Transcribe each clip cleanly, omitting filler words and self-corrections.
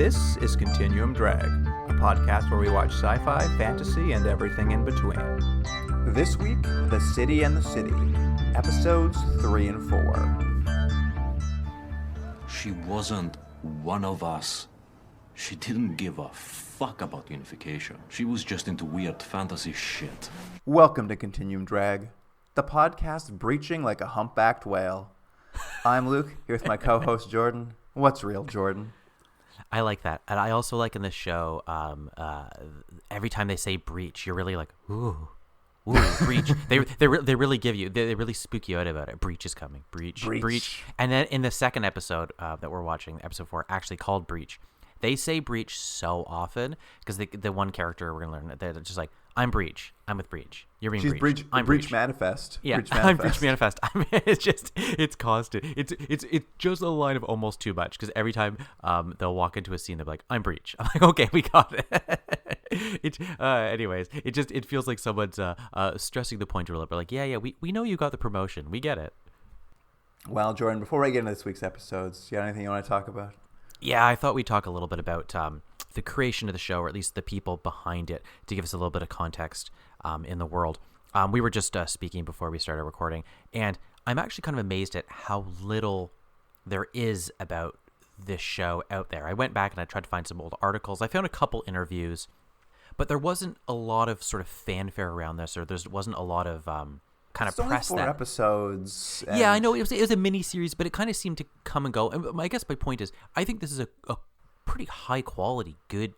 This is Continuum Drag, a podcast where we watch sci-fi, fantasy, and everything in between. This week, The City and the City, episodes 3 and 4. She wasn't one of us. She didn't give a fuck about unification. She was just into weird fantasy shit. Welcome to Continuum Drag, the podcast breaching like a humpbacked whale. I'm Luke, here with my co-host Jordan. What's real, Jordan? I like that. And I also like in this show, every time they say breach, you're really like, ooh, breach. they really give you, they really spook you out about it. Breach is coming. Breach. And then in the second episode that we're watching, episode 4, actually called Breach, they say breach so often because the one character we're going to learn, they're just like, I'm Breach. I'm with Breach. You're being She's Breach. I'm Breach Manifest. Yeah, Breach I'm Breach Manifest. I mean, it's constant. It's just a line of almost too much because every time they'll walk into a scene, they'll be like, I'm Breach. I'm like, okay, we got it. Anyways, it feels like someone's stressing the point a little bit. Like, yeah, we know you got the promotion. We get it. Well, Jordan, before I get into this week's episodes, do you have anything you want to talk about? Yeah, I thought we'd talk a little bit about the creation of the show, or at least the people behind it, to give us a little bit of context in the world. We were just speaking before we started recording, and I'm actually kind of amazed at how little there is about this show out there. I went back and I tried to find some old articles. I found a couple interviews, but there wasn't a lot of sort of fanfare around this, or there wasn't a lot of kind of press. It's only 4 episodes. And... Yeah, I know it was a mini series, but it kind of seemed to come and go. And I guess my point is, I think this is a pretty high quality, good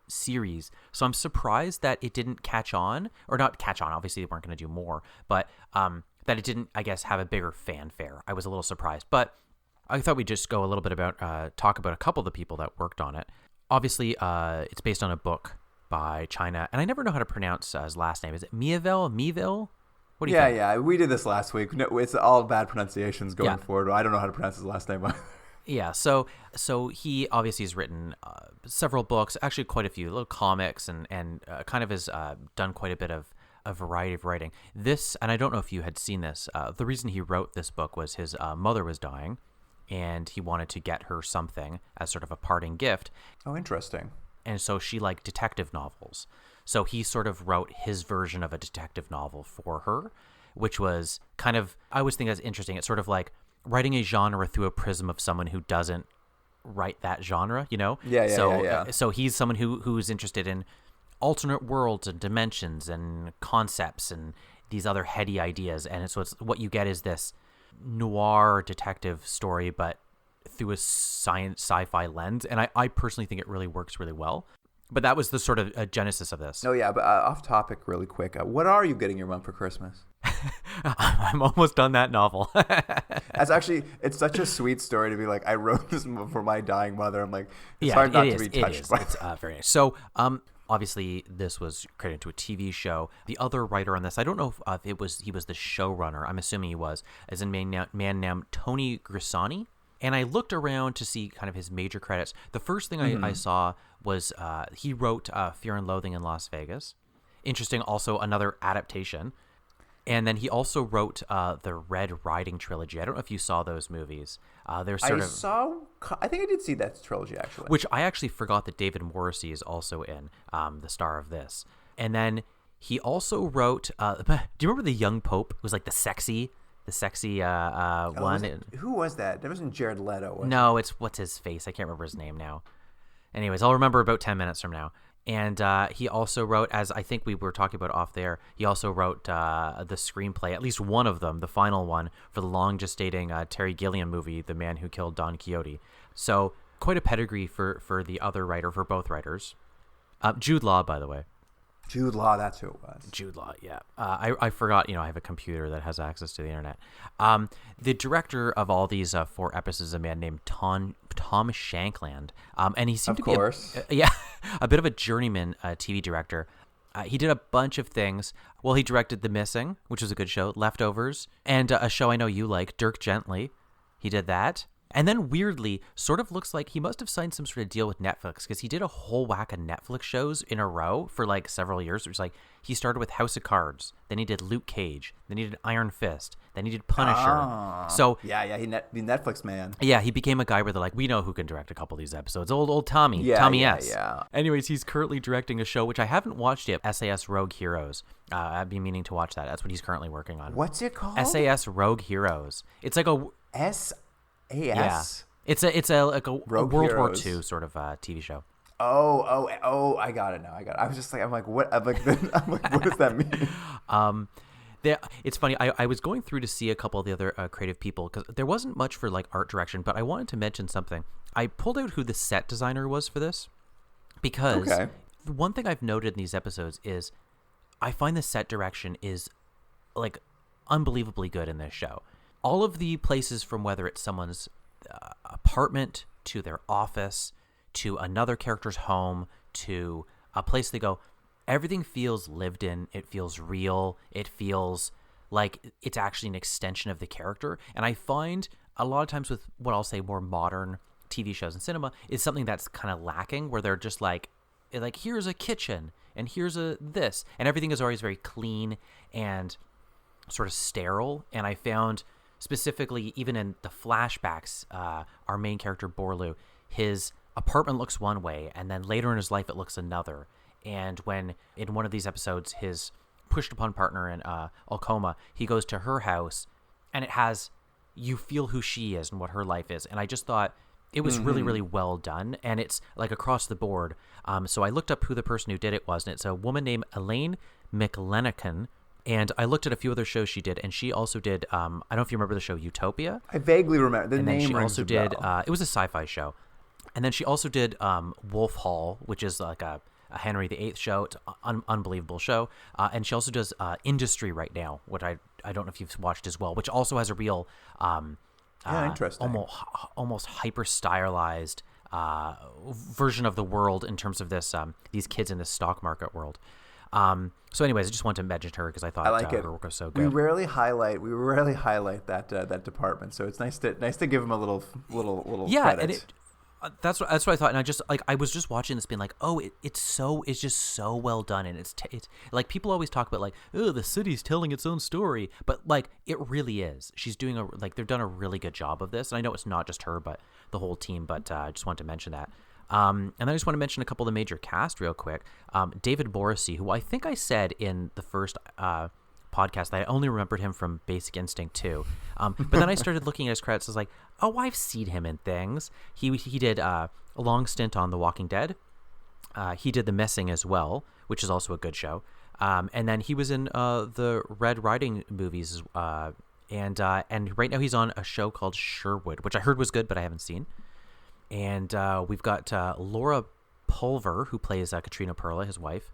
series. So I'm surprised that it didn't catch on, or not catch on. Obviously, they weren't going to do more, but that it didn't, I guess, have a bigger fanfare. I was a little surprised, but I thought we'd just go a little bit about talk about a couple of the people that worked on it. Obviously, it's based on a book by China, and I never know how to pronounce his last name. Is it Mieville? What do you think? Yeah, we did this last week. No, it's all bad pronunciations going forward. I don't know how to pronounce his last name either. Yeah, so he obviously has written several books, actually quite a few, little comics, and kind of has done quite a bit of a variety of writing. This, and I don't know if you had seen this, the reason he wrote this book was his mother was dying, and he wanted to get her something as sort of a parting gift. Oh, interesting. And so she liked detective novels. So he sort of wrote his version of a detective novel for her, which was kind of, I always think that's interesting. It's sort of like writing a genre through a prism of someone who doesn't write that genre, you know? Yeah. So he's someone who's interested in alternate worlds and dimensions and concepts and these other heady ideas. And so it's what you get is this noir detective story, but through a sci-fi lens. And I personally think it really works really well. But that was the sort of genesis of this. Oh, yeah, but off topic really quick. What are you getting your mom for Christmas? I'm almost done that novel. It's such a sweet story to be like, I wrote this for my dying mother. I'm like, it's hard not to be touched by it. It's very nice. So, obviously, this was created into a TV show. The other writer on this, I don't know if he was the showrunner. I'm assuming he was, as in man named Tony Grisani. And I looked around to see kind of his major credits. The first thing I saw was he wrote Fear and Loathing in Las Vegas. Interesting, also another adaptation. And then he also wrote the Red Riding trilogy. I don't know if you saw those movies. I think I did see that trilogy, actually. Which I actually forgot that David Morrissey is also in, the star of this. And then he also wrote, do you remember The Young Pope? It was like the sexy one. Who was that? That wasn't Jared Leto. No, it's what's his face? I can't remember his name now. Anyways, I'll remember about 10 minutes from now. And he also wrote, as I think we were talking about off there, he also wrote the screenplay, at least one of them, the final one, for the long gestating Terry Gilliam movie, The Man Who Killed Don Quixote. So quite a pedigree for the other writer, for both writers. Jude Law, by the way. Jude Law, that's who it was. Jude Law, yeah. I forgot, I have a computer that has access to the internet. The director of all these 4 episodes is a man named Tom Shankland. And he seemed to be a bit of a journeyman TV director. He did a bunch of things. Well, he directed The Missing, which was a good show, Leftovers, and a show I know you like, Dirk Gently. He did that. And then weirdly, sort of looks like he must have signed some sort of deal with Netflix because he did a whole whack of Netflix shows in a row for like several years. It was like he started with House of Cards, then he did Luke Cage, then he did Iron Fist, then he did Punisher. So yeah, the Netflix man. yeah, he became a guy where they're like, we know who can direct a couple of these episodes. Old Tommy, Tommy S. Yeah. Anyways, he's currently directing a show which I haven't watched yet, SAS Rogue Heroes. I've been meaning to watch that. That's what he's currently working on. What's it called? SAS Rogue Heroes. It's like a SAS. yeah. It's a like a Rogue World Heroes. War II sort of TV show. Oh! I got it now. I was just like, I'm like, what? I'm like, what does that mean? It's funny. I was going through to see a couple of the other creative people because there wasn't much for like art direction, but I wanted to mention something. I pulled out who the set designer was for this because one thing I've noted in these episodes is I find the set direction is like unbelievably good in this show. All of the places, from whether it's someone's apartment to their office to another character's home to a place they go, everything feels lived in. It feels real. It feels like it's actually an extension of the character. And I find a lot of times with what I'll say more modern TV shows and cinema is something that's kind of lacking, where they're just like here's a kitchen and here's a this, and everything is always very clean and sort of sterile. And I found specifically even in the flashbacks, our main character Borlu, his apartment looks one way and then later in his life it looks another. And when in one of these episodes his pushed upon partner in Alcoma, he goes to her house and it has, you feel who she is and what her life is. And I just thought it was really, really well done, and it's like across the board. So I looked up who the person who did it was, and it's a woman named Elaine McLennican. And I looked at a few other shows she did, and she also did, I don't know if you remember the show Utopia. I vaguely remember. The and name then she rings also a did, bell. it was a sci-fi show. And then she also did Wolf Hall, which is like a Henry VIII show. It's an unbelievable show. And she also does Industry right now, which I don't know if you've watched as well, which also has a real interesting. almost hyper stylized version of the world in terms of this these kids in the stock market world. So anyways, I just wanted to mention her because I thought her work was so good. We rarely highlight that department, so it's nice to give them a little yeah, credit. and that's what I thought. And I just I was just watching this being like, oh, it's just so well done. And it's like, people always talk about like, oh, the city's telling its own story, but like it really is. She's doing they've done a really good job of this. And I know it's not just her, but the whole team, but I just wanted to mention that. And then I just want to mention a couple of the major cast real quick. David Morrissey, who I think I said in the first podcast that I only remembered him from Basic Instinct 2. But then I started looking at his credits. I was like, oh, I've seen him in things. He did a long stint on The Walking Dead. He did The Missing as well, which is also a good show. And then he was in the Red Riding movies. And right now he's on a show called Sherwood, which I heard was good, but I haven't seen. And we've got Laura Pulver, who plays Katrina Perla, his wife.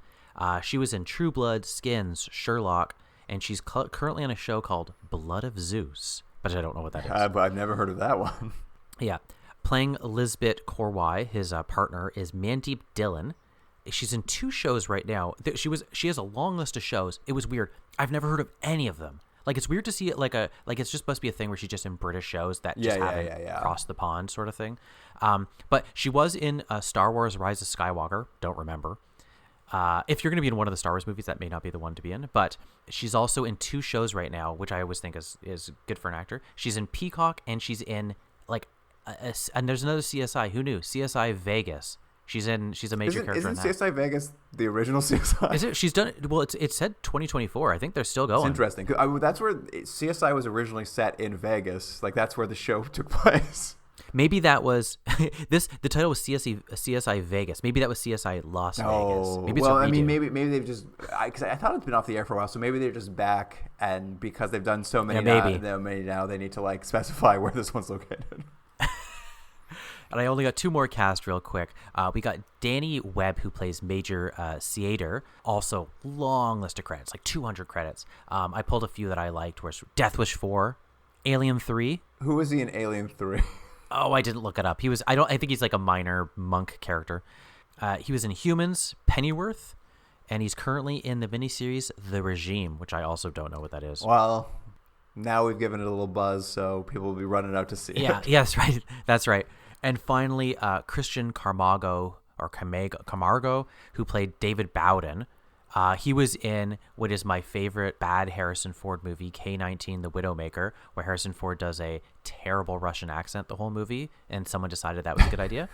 She was in True Blood, Skins, Sherlock, and she's currently on a show called Blood of Zeus, but I don't know what that is. But I've never heard of that one. Yeah. Playing Lisbeth Korwai, his partner, is Mandeep Dillon. She's in 2 shows right now. She has a long list of shows. It was weird. I've never heard of any of them. Like, it's weird to see it like it's just supposed to be a thing where she's just in British shows that just haven't crossed the pond sort of thing. But she was in Star Wars Rise of Skywalker. Don't remember. If you're going to be in one of the Star Wars movies, that may not be the one to be in. But she's also in 2 shows right now, which I always think is good for an actor. She's in Peacock, and she's in and there's another CSI. Who knew? CSI Vegas. She's a major character in that. Isn't CSI Vegas the original CSI? Is it? She's done it. Well, it said 2024. I think they're still going. It's interesting. That's where CSI was originally set in Vegas. Like, that's where the show took place. Maybe that was the title was CSI Vegas. Maybe that was CSI Las Vegas. Maybe maybe they've just, because I thought it's been off the air for a while, so maybe they're just back, and because they've done so many now, they need to like specify where this one's located. And I only got 2 more cast real quick. We got Danny Webb, who plays Major Seader. Also, long list of credits, like 200 credits. I pulled a few that I liked. Where's Death Wish 4, Alien 3. Who was he in Alien 3? Oh, I didn't look it up. I think he's like a minor monk character. He was in Humans, Pennyworth, and he's currently in the miniseries The Regime, which I also don't know what that is. Well, Now we've given it a little buzz, so people will be running out to see Yeah, it. yeah, that's right. That's right. And finally, Christian Camargo, who played David Bowden. He was in what is my favorite bad Harrison Ford movie, K-19, The Widowmaker, where Harrison Ford does a terrible Russian accent the whole movie, and someone decided that was a good idea.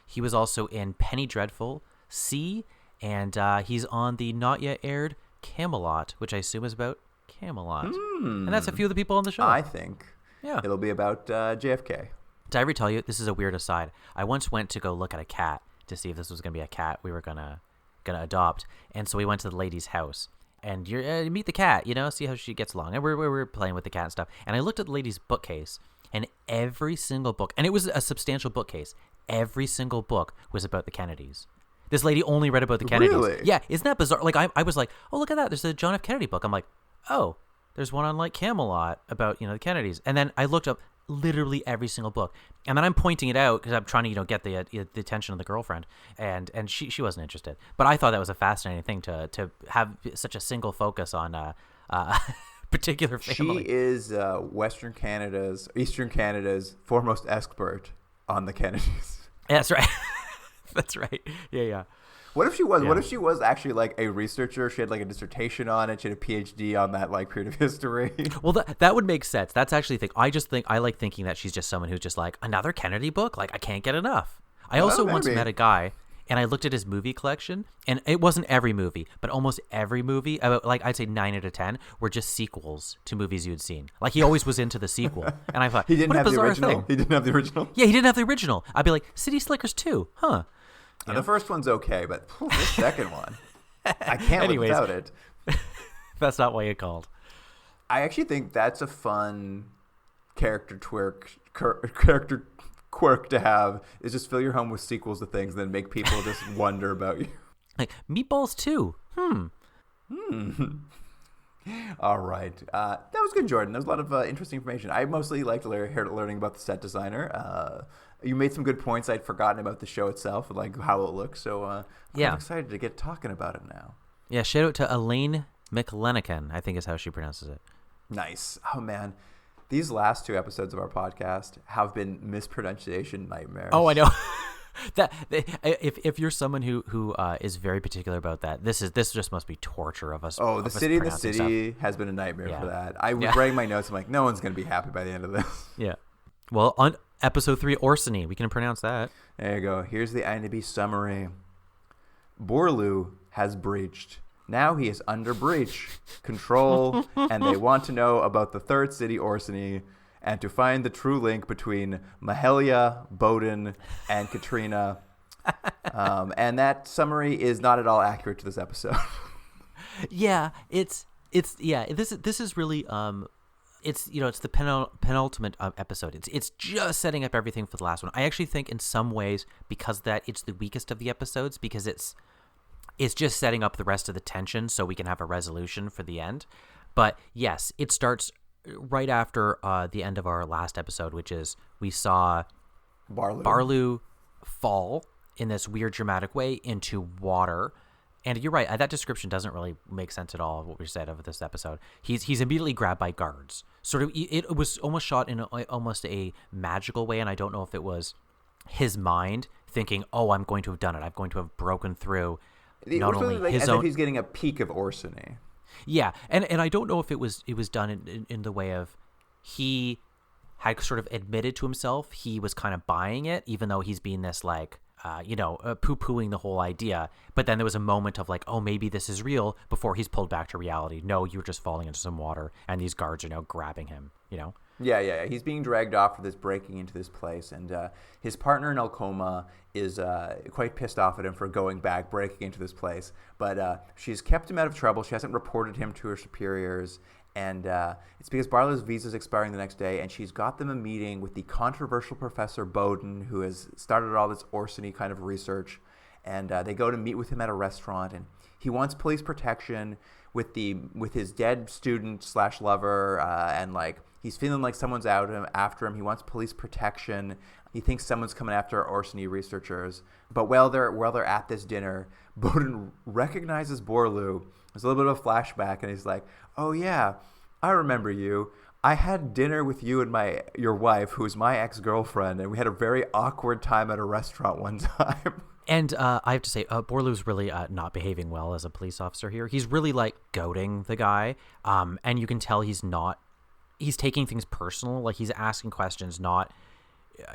He was also in Penny Dreadful, C, and he's on the not yet aired Camelot, which I assume is about Camelot. And that's a few of the people on the show. I think Yeah. it'll be about JFK. Did I ever tell you, this is a weird aside, I once went to go look at a cat to see if this was going to be a cat we were gonna adopt, and so we went to the lady's house, and you meet the cat, see how she gets along, and we're playing with the cat and stuff, and I looked at the lady's bookcase, and every single book, and it was a substantial bookcase, every single book was about the Kennedys. This lady only read about the Kennedys. Really? Yeah, isn't that bizarre? Like, I was like, oh, look at that, there's a John F. Kennedy book. I'm like, oh, there's one on, like, Camelot about, the Kennedys. And then I looked up literally every single book, and then I'm pointing it out because I'm trying to get the attention of the girlfriend, and she wasn't interested, but I thought that was a fascinating thing to have such a single focus on particular family. She is Eastern Canada's foremost expert on the Kennedys. Yeah, that's right. That's right. Yeah. What if she was? Yeah. What if she was actually like a researcher? She had like a dissertation on it. She had a PhD on that like period of history. Well, that would make sense. That's actually the thing. I like thinking that she's just someone who's just like, another Kennedy book? Like, I can't get enough. I also once met a guy, and I looked at his movie collection, and it wasn't every movie, but almost every movie, about, like, I'd say 9 out of 10, were just sequels to movies you'd seen. Like, he always was into the sequel. And I thought, He didn't what a have the bizarre original. thing. He didn't have the original. Yeah, he didn't have the original. I'd be like, City Slickers 2, huh? And the first one's okay, but the second one, I can't live Anyways. without it. That's not why it called. I actually think that's a fun character quirk to have, is just fill your home with sequels to things and then make people just wonder about you. Like, Meatballs 2. All right. That was good, Jordan. That was a lot of interesting information. I mostly liked learning about the set designer. You made some good points. I'd forgotten about the show itself and like how it looks. So I'm excited to get talking about it now. Yeah, shout out to Elaine McLennican, I think is how she pronounces it. Nice. Oh, man. These last 2 episodes of our podcast have been mispronunciation nightmares. Oh, I know. If you're someone who is very particular about that, this just must be torture of us. Oh, the City in the pronouncing City stuff. has been a nightmare Yeah. for that. I was writing my notes. I'm like, no one's going to be happy by the end of this. Yeah. Well, on episode 3, Orsini, we can pronounce that. There you go. Here's the IMDb summary. Borlu has breached. Now he is under breach control, and they want to know about the third city, Orsini, and to find the true link between Mahalia, Bowden, and Katrina. And that summary is not at all accurate to this episode. Yeah, this is really it's the penultimate episode. It's just setting up everything for the last one. I actually think in some ways because of that it's the weakest of the episodes because it's just setting up the rest of the tension so we can have a resolution for the end. But yes, it starts right after the end of our last episode, which is we saw Barlu fall in this weird dramatic way into water. And you're right, that description doesn't really make sense at all, what we said of this episode. He's immediately grabbed by guards. Sort of, it was almost shot in almost a magical way, and I don't know if it was his mind thinking, oh, I'm going to have done it. I'm going to have broken through not only like, his as own... if he's getting a peek of Orsini. Yeah, and I don't know if it was done in the way of he had sort of admitted to himself he was kind of buying it, even though he's being this like... poo-pooing the whole idea. But then there was a moment of like, oh, maybe this is real before he's pulled back to reality. No, you're just falling into some water and these guards are now grabbing him, Yeah. He's being dragged off for this breaking into this place. And his partner in Elcoma is quite pissed off at him for going back, breaking into this place. But she's kept him out of trouble. She hasn't reported him to her superiors. And it's because Barlow's visa is expiring the next day, and she's got them a meeting with the controversial Professor Bowden, who has started all this Orsini kind of research. And they go to meet with him at a restaurant, and he wants police protection with his dead student / lover, and like he's feeling like someone's after him. He wants police protection. He thinks someone's coming after Orsini researchers. But while they're at this dinner, Bowden recognizes Borlu. There's a little bit of a flashback, and he's like, "Oh yeah, I remember you. I had dinner with you and your wife, who's my ex-girlfriend, and we had a very awkward time at a restaurant one time. And I have to say, Borlu's really not behaving well as a police officer here. He's really like goading the guy, and you can tell he's taking things personal. Like he's asking questions not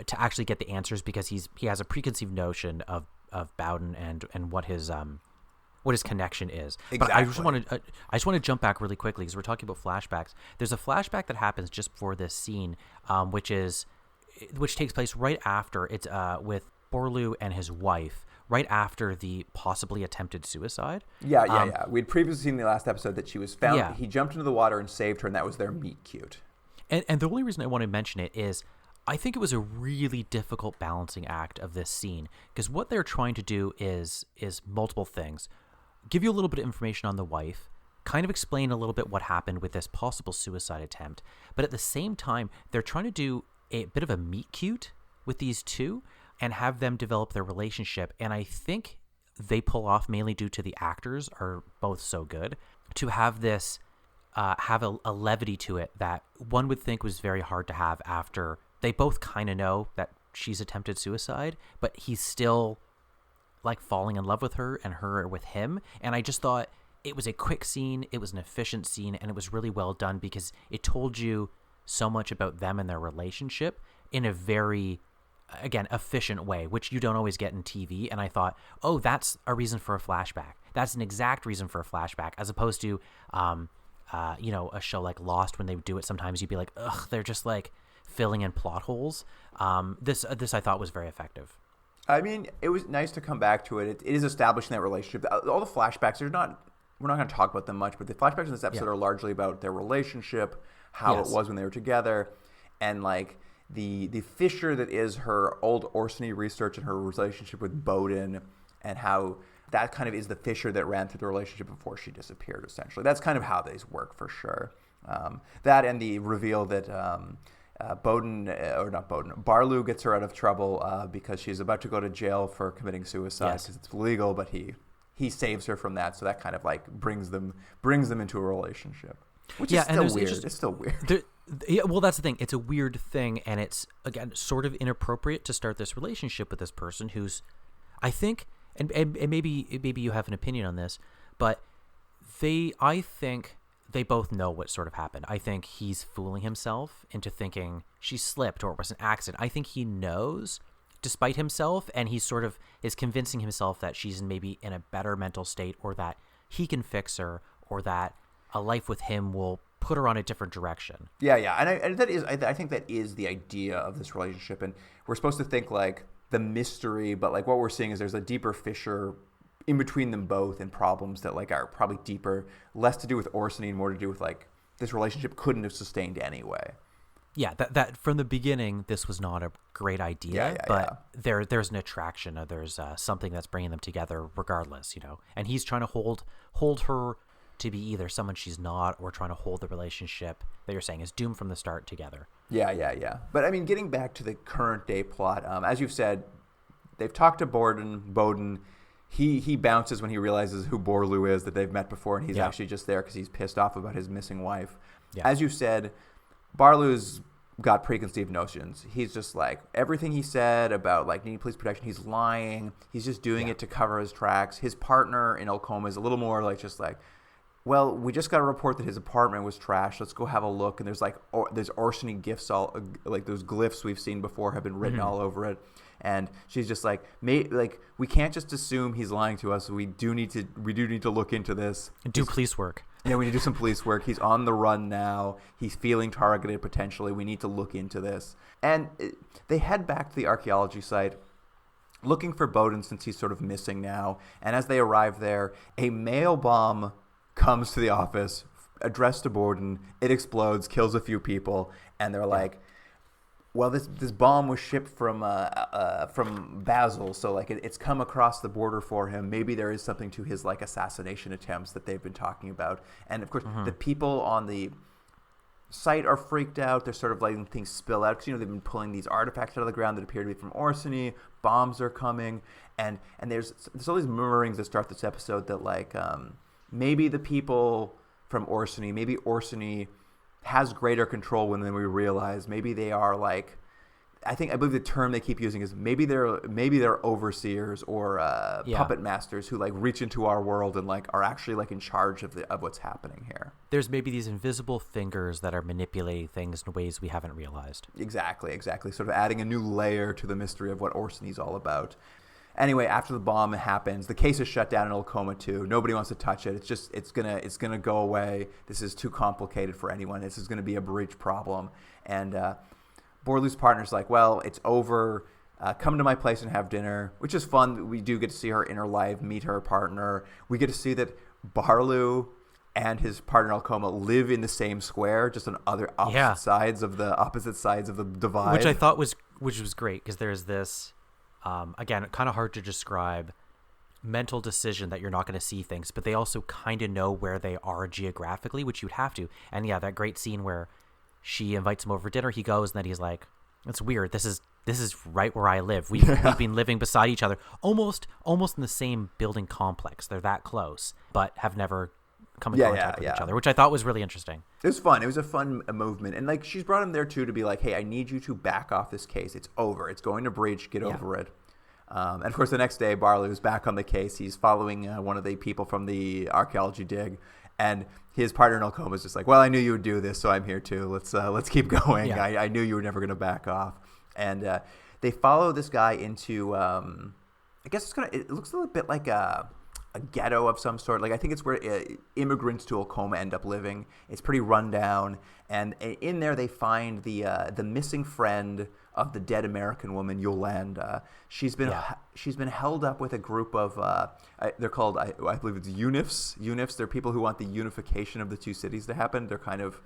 to actually get the answers because he has a preconceived notion of Bowden and what his connection is. Exactly. But I just want to jump back really quickly because we're talking about flashbacks. There's a flashback that happens just before this scene, which takes place right after it's with Borlu and his wife, right after the possibly attempted suicide. Yeah. We'd previously seen in the last episode that she was found. Yeah. He jumped into the water and saved her, and that was their meet cute. And the only reason I want to mention it is I think it was a really difficult balancing act of this scene because what they're trying to do is multiple things. Give you a little bit of information on the wife, kind of explain a little bit what happened with this possible suicide attempt, but at the same time, they're trying to do a bit of a meet cute with these two and have them develop their relationship. And I think they pull off mainly due to the actors are both so good to have this, have a levity to it that one would think was very hard to have after they both kind of know that she's attempted suicide, but he's still like falling in love with her and her with him. And I just thought it was a quick scene. It was an efficient scene and it was really well done because it told you so much about them and their relationship in a very, again, efficient way, which you don't always get in TV. And I thought, oh, that's a reason for a flashback. That's an exact reason for a flashback, as opposed to, a show like Lost, when they would do it, sometimes you'd be like, ugh, they're just like filling in plot holes. This I thought was very effective. I mean, it was nice to come back to it. It is establishing that relationship. All the flashbacks, we're not going to talk about them much, but the flashbacks in this episode are largely about their relationship, how it was when they were together, and like the fissure that is her old Orsini research and her relationship with Bowden, and how that kind of is the fissure that ran through the relationship before she disappeared, essentially. That's kind of how these work for sure. That and the reveal that Barlow gets her out of trouble because she's about to go to jail for committing suicide because it's illegal, but he saves her from that, so that kind of like brings them into a relationship, which is still weird. It's still weird. Well, that's the thing. It's a weird thing, and it's, again, sort of inappropriate to start this relationship with this person who's, I think, and maybe you have an opinion on this, but I think they both know what sort of happened. I think he's fooling himself into thinking she slipped or it was an accident. I think he knows, despite himself, and he sort of is convincing himself that she's maybe in a better mental state, or that he can fix her, or that a life with him will put her on a different direction. Yeah, and that is, I think that is the idea of this relationship, and we're supposed to think like the mystery, but like what we're seeing is there's a deeper fissure in between them both, and problems that like are probably deeper, less to do with Orsini and more to do with like this relationship couldn't have sustained anyway. Yeah, that from the beginning, this was not a great idea, but there's an attraction, or there's something that's bringing them together regardless, and he's trying to hold her to be either someone she's not, or trying to hold the relationship that you're saying is doomed from the start together. Yeah. But I mean, getting back to the current day plot, as you've said, they've talked to Bowden. He bounces when he realizes who Borlu is, that they've met before, and he's actually just there because he's pissed off about his missing wife. Yeah. As you said, Barlow's got preconceived notions. He's just like, everything he said about like needing police protection, he's lying. He's just doing it to cover his tracks. His partner in Elcoma is a little more like, just like, well, we just got a report that his apartment was trashed. Let's go have a look. And there's like, there's Orsini gifts, all like those glyphs we've seen before have been written all over it. And she's just like, we can't just assume he's lying to us. We do need to look into this. And do police work. Yeah, we need to do some police work. He's on the run now. He's feeling targeted potentially. We need to look into this. And they head back to the archaeology site, looking for Bowden since he's sort of missing now. And as they arrive there, a mail bomb comes to the office, addressed to Bowden. It explodes, kills a few people, and they're like, well, this bomb was shipped from Basel, so like it's come across the border for him. Maybe there is something to his like assassination attempts that they've been talking about. And of course, the people on the site are freaked out. They're sort of letting things spill out because they've been pulling these artifacts out of the ground that appear to be from Orsini. Bombs are coming, and there's all these murmurings that start this episode that like maybe the people from Orsini, maybe Orsini has greater control than we realize. Maybe they are like, I believe the term they keep using is maybe they're overseers or puppet masters who like reach into our world and like are actually like in charge of what's happening here. There's maybe these invisible fingers that are manipulating things in ways we haven't realized. Exactly. Sort of adding a new layer to the mystery of what Orsini's all about. Anyway, after the bomb happens, the case is shut down in Old Coma too. Nobody wants to touch it. It's gonna go away. This is too complicated for anyone. This is gonna be a breach problem. And Borlu's partner's like, well, it's over. Come to my place and have dinner, which is fun. We do get to see her inner life, meet her partner. We get to see that Borlu and his partner Alcoma live in the same square, just on opposite sides of the divide. Which I thought was great, because there's this, again, kind of hard to describe mental decision that you're not going to see things, but they also kind of know where they are geographically, which you'd have to. And yeah, that great scene where she invites him over for dinner, he goes, and then he's like, it's weird. This is right where I live. We've been living beside each other, almost in the same building complex. They're that close, but have never come in contact with each other, which I thought was really interesting. It was fun. It was a fun movement. And like, she's brought him there too to be like, hey, I need you to back off this case. It's over. It's going to breach. Get over it. And of course, the next day, Barlow is back on the case. He's following one of the people from the archaeology dig. And his partner in Alcoma is just like, well, I knew you would do this, so I'm here too. Let's keep going. Yeah. I knew you were never going to back off. And they follow this guy into, I guess it looks a little bit like a ghetto of some sort. Like, I think it's where immigrants to Alcoma end up living. It's pretty run down. And in there they find the missing friend of the dead American woman, Yolanda. She's been held up with a group of they're called, I believe it's UNIFs. UNIFs, they're people who want the unification of the two cities to happen. They're kind of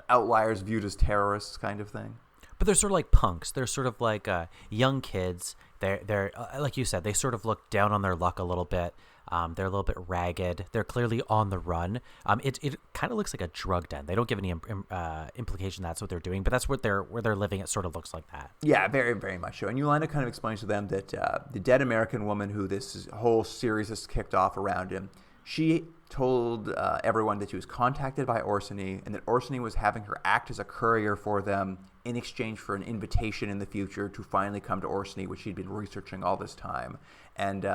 outliers viewed as terrorists kind of thing. But they're sort of like punks. They're sort of like young kids. They're like you said, they sort of look down on their luck a little bit. They're a little bit ragged. They're clearly on the run. It kind of looks like a drug den. They don't give any implication that's what they're doing, but that's where they're living. It sort of looks like that. Yeah, very, very much so. And Yolanda kind of explains to them that the dead American woman who this whole series has kicked off around him, she told everyone that she was contacted by Orsini and that Orsini was having her act as a courier for them in exchange for an invitation in the future to finally come to Orsini, which she'd been researching all this time. And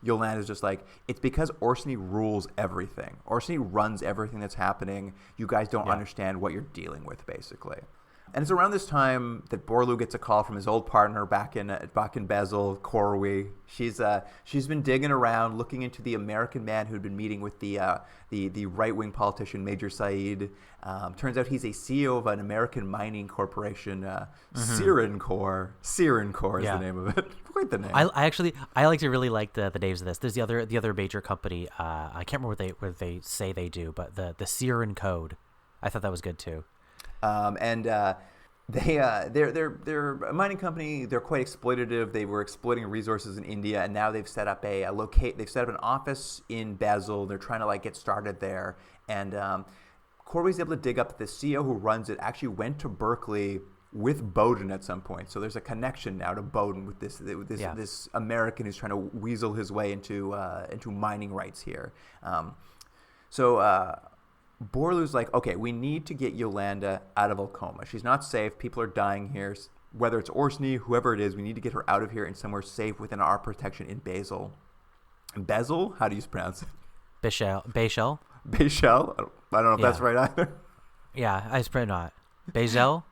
Yolanda's just like, it's because Orsini rules everything. Orsini runs everything that's happening. You guys don't understand what you're dealing with, basically. And it's around this time that Borlu gets a call from his old partner back in Basel, Corwy. She's been digging around, looking into the American man who'd been meeting with the right-wing politician Major Said. Turns out he's a CEO of an American mining corporation, Sirencore. Sirencore is the name of it. Quite the name. I like to really like the names of this. There's the other major company. I can't remember what they say they do, but the Siren Code. I thought that was good too. They're a mining company. They're quite exploitative. They were exploiting resources in India, and now they've set up they've set up an office in Basel. They're trying to like get started there. And Corwy's able to dig up that the CEO who runs it actually went to Berkeley with Bowden at some point. So there's a connection now to Bowden with this American who's trying to weasel his way into mining rights here. Borlu's like, okay, we need to get Yolanda out of Alcoma. She's not safe. People are dying here. Whether it's Orsini, whoever it is, we need to get her out of here and somewhere safe within our protection in Basel. Basel? How do you pronounce it? Basel? Basel? I don't know if that's right either. Yeah, I probably not. Basel,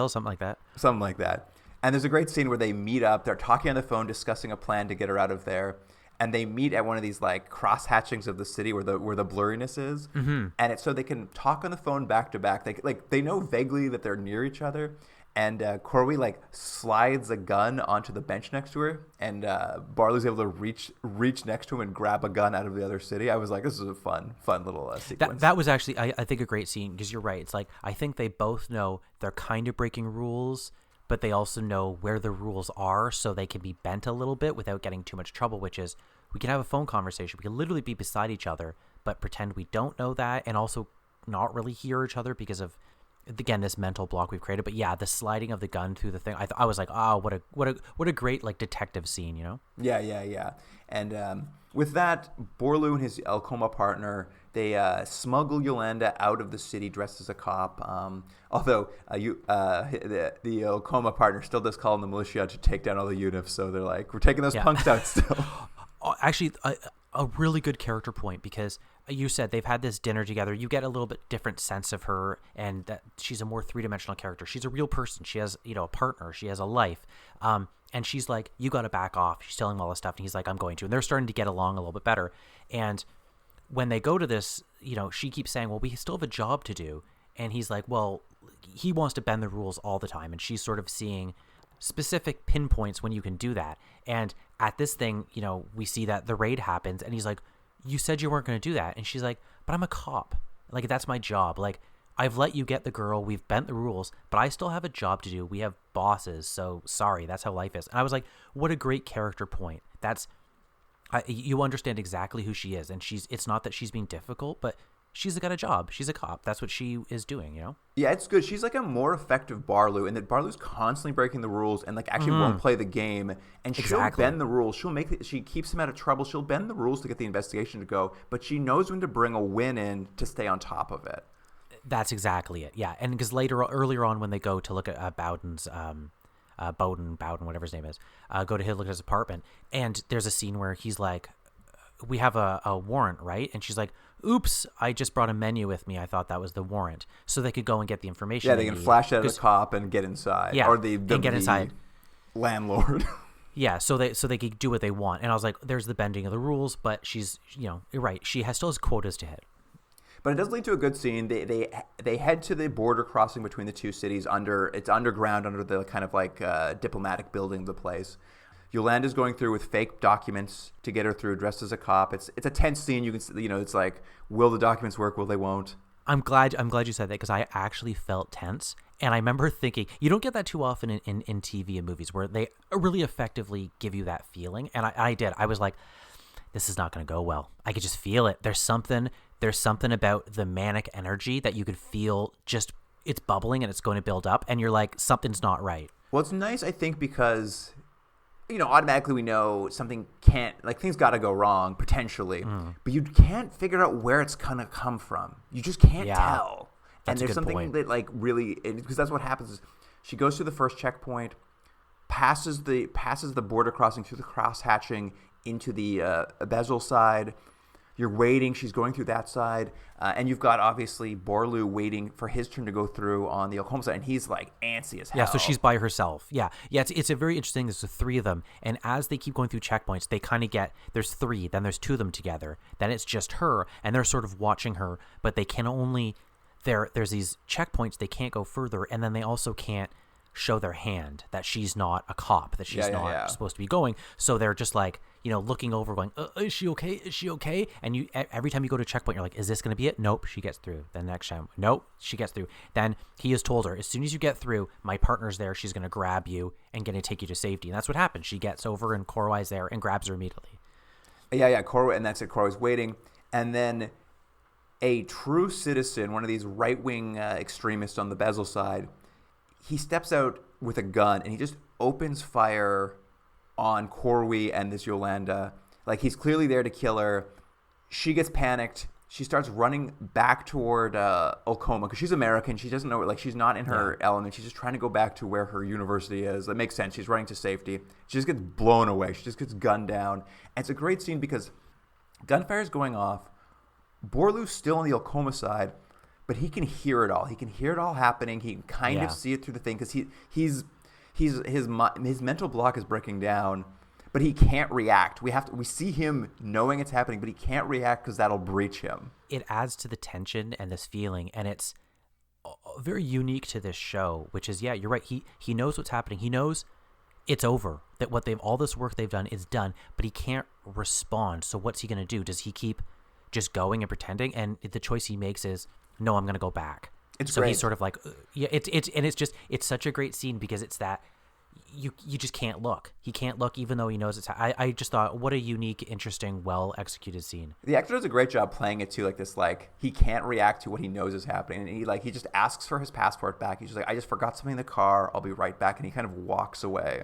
something like that. Something like that. And there's a great scene where they meet up. They're talking on the phone, discussing a plan to get her out of there. And they meet at one of these like cross hatchings of the city where the blurriness is, and it's so they can talk on the phone back to back. They know vaguely that they're near each other, and Corwy like slides a gun onto the bench next to her, and Barlow's able to reach next to him and grab a gun out of the other city. I was like, this is a fun little sequence. That was actually I think a great scene, because you're right. It's like I think they both know they're kind of breaking rules, but they also know where the rules are, so they can be bent a little bit without getting too much trouble, which is we can have a phone conversation. We can literally be beside each other, but pretend we don't know that, and also not really hear each other because of again, this mental block we've created. But yeah, the sliding of the gun through the thing, I was like, oh, what a great like detective scene, you know? Yeah. And with that, Borlu and his El Coma partner, they smuggle Yolanda out of the city dressed as a cop. Although the El Coma partner still does call in the militia to take down all the units, so they're like, we're taking those punks out still. Actually, a really good character point, because you said they've had this dinner together. You get a little bit different sense of her, and that she's a more three-dimensional character. She's a real person. She has, a partner. She has a life. And she's like, you got to back off. She's telling him all this stuff, and he's like, I'm going to. And they're starting to get along a little bit better. And when they go to this, she keeps saying, well, we still have a job to do. And he's like, well, he wants to bend the rules all the time. And she's sort of seeing specific pinpoints when you can do that. And at this thing, we see that the raid happens, and he's like, you said you weren't going to do that. And she's like, but I'm a cop. Like, that's my job. Like, I've let you get the girl. We've bent the rules, but I still have a job to do. We have bosses. So sorry, that's how life is. And I was like, what a great character point. You understand exactly who she is. And it's not that she's being difficult, but she's got a job. She's a cop. That's what she is doing, Yeah, it's good. She's like a more effective Barlow, in that Barlow's constantly breaking the rules and like actually won't play the game. And she'll bend the rules. She keeps him out of trouble. She'll bend the rules to get the investigation to go, but she knows when to bring a win in to stay on top of it. That's exactly it. Yeah. And because earlier on when they go to look at Bowden's, Bowden, whatever his name is, go to look at his apartment, and there's a scene where he's like, we have a warrant, right? And she's like, oops, I just brought a menu with me. I thought that was the warrant. So they could go and get the information. Yeah, they can flash out of the cop and get inside. Yeah, or the get inside. Landlord. Yeah, so they could do what they want. And I was like, there's the bending of the rules, but she's, you're right. She still has quotas to hit. But it does lead to a good scene. They head to the border crossing between the two cities. It's underground under the kind of like diplomatic building of the place. Yolanda's going through with fake documents to get her through, dressed as a cop. It's a tense scene. You can it's like, will the documents work? Will they won't? I'm glad you said that, because I actually felt tense. And I remember thinking, you don't get that too often in TV and movies where they really effectively give you that feeling. And I did. I was like, this is not going to go well. I could just feel it. There's something about the manic energy that you could feel, just it's bubbling and it's going to build up. And you're like, something's not right. Well, it's nice, I think, because automatically we know things got to go wrong potentially, but you can't figure out where it's going to come from. You just can't tell. And there's something point. That like really, because that's what happens is she goes through the first checkpoint, passes the border crossing through the cross hatching into the Bezel side. You're waiting. She's going through that side. And you've got, obviously, Borlu waiting for his turn to go through on the El Coma side. And he's, like, antsy as hell. Yeah, so she's by herself. Yeah, it's a very interesting. There's the three of them. And as they keep going through checkpoints, they kind of there's three. Then there's two of them together. Then it's just her. And they're sort of watching her. But they can only... There's these checkpoints. They can't go further. And then they also can't show their hand that she's not a cop, that she's not supposed to be going. So they're just like, looking over going, is she okay? Is she okay? And every time you go to a checkpoint, you're like, is this going to be it? Nope, she gets through. Then next time, nope, she gets through. Then he has told her, as soon as you get through, my partner's there. She's going to grab you and going to take you to safety. And that's what happens. She gets over and Korwai's there and grabs her immediately. Yeah, Korwai, and that's it. Korwai's waiting. And then a true citizen, one of these right-wing extremists on the Bezel side, he steps out with a gun and he just opens fire on Korwai and this Yolanda. Like, he's clearly there to kill her. She gets panicked. She starts running back toward El Coma because she's American. She doesn't know, like, she's not in her element. She's just trying to go back to where her university is. That makes sense. She's running to safety. She just gets blown away. She just gets gunned down. And it's a great scene because gunfire is going off. Borlu's still on the El Coma side, but he can hear it all. He can hear it all happening. He can kind of see it through the thing because his mental block is breaking down, but he can't react. We see him knowing it's happening, but he can't react because that'll breach him. It adds to the tension and this feeling, and it's very unique to this show, which is, you're right. He knows what's happening. He knows it's over, that all this work they've done is done, but he can't respond. So what's he going to do? Does he keep just going and pretending? And the choice he makes is, no, I'm going to go back. It's so great. He's sort of like, it's such a great scene because it's that you just can't look. He can't look even though he knows it's. I just thought, what a unique, interesting, well executed scene. The actor does a great job playing it too, like this, like he can't react to what he knows is happening, and he just asks for his passport back. He's just like, I just forgot something in the car. I'll be right back, and he kind of walks away.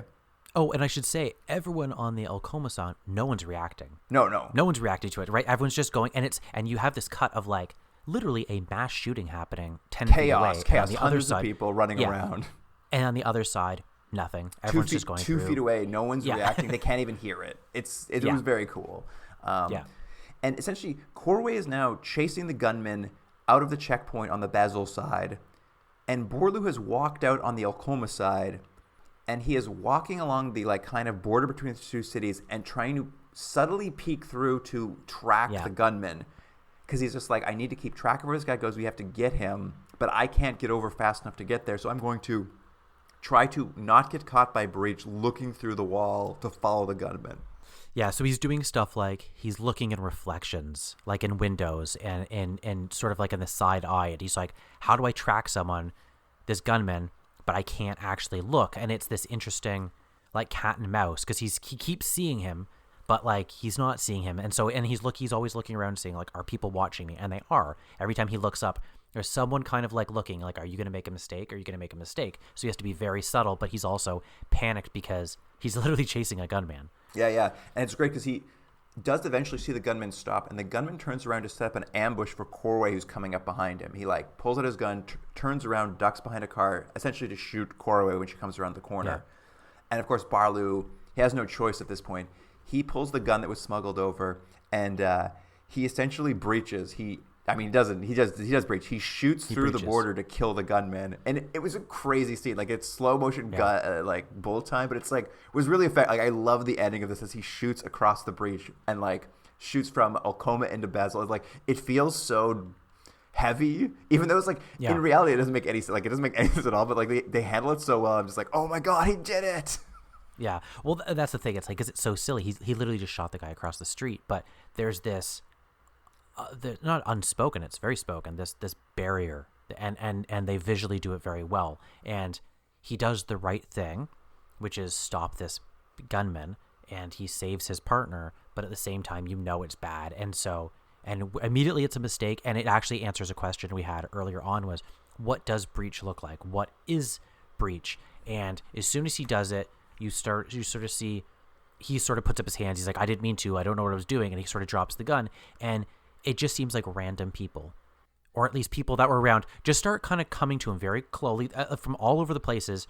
Oh, and I should say, everyone on the El Comisan, no one's reacting. No one's reacting to it, right? Everyone's just going, and you have this cut of like literally a mass shooting happening 10 feet away. Chaos, on the hundreds other side, of people running around. And on the other side, nothing. Everyone's just going 2 through. feet away. No one's reacting. They can't even hear it. It was very cool. And essentially, Corway is now chasing the gunman out of the checkpoint on the Basel side, and Borlu has walked out on the El Coma side, and he is walking along the like kind of border between the two cities and trying to subtly peek through to track the gunman, because he's just like, I need to keep track of where this guy goes. We have to get him, but I can't get over fast enough to get there, so I'm going to try to not get caught by Breach looking through the wall to follow the gunman. Yeah, so he's doing stuff like he's looking in reflections, like in windows and sort of like in the side eye. And he's like, how do I track someone, this gunman, but I can't actually look? And it's this interesting like cat and mouse, because he keeps seeing him, but like he's not seeing him. And so, and he's always looking around saying like, are people watching me? And they are. Every time he looks up, there's someone kind of like looking like, are you going to make a mistake? Are you going to make a mistake? So he has to be very subtle, but he's also panicked because he's literally chasing a gunman. Yeah. And it's great because he does eventually see the gunman stop, and the gunman turns around to set up an ambush for Corway, who's coming up behind him. He like pulls out his gun, turns around, ducks behind a car, essentially to shoot Corway when she comes around the corner. Yeah. And of course, Barlow, he has no choice at this point. He pulls the gun that was smuggled over, and he essentially breaches. He does breach. He shoots through the border to kill the gunman, and it was a crazy scene. Like, it's slow motion like bullet time, but it's like, it was really effective. Like, I love the ending of this as he shoots across the breach and like shoots from El Coma into Basel. It's like, it feels so heavy, even though it's like in reality it doesn't make any sense. Like, it doesn't make any sense at all. But like they handle it so well. I'm just like, oh my god, he did it. Yeah, well, that's the thing. It's like, because it's so silly. He literally just shot the guy across the street, but there's this. They're not unspoken, it's very spoken, this barrier, and they visually do it very well, and he does the right thing, which is stop this gunman, and he saves his partner, but at the same time it's bad, and immediately it's a mistake. And it actually answers a question we had earlier on, was what does Breach look like? What is Breach? And as soon as he does it, you sort of see he sort of puts up his hands. He's like, I didn't mean to, I don't know what I was doing, and he sort of drops the gun, and it just seems like random people, or at least people that were around, just start kind of coming to him very closely from all over the places.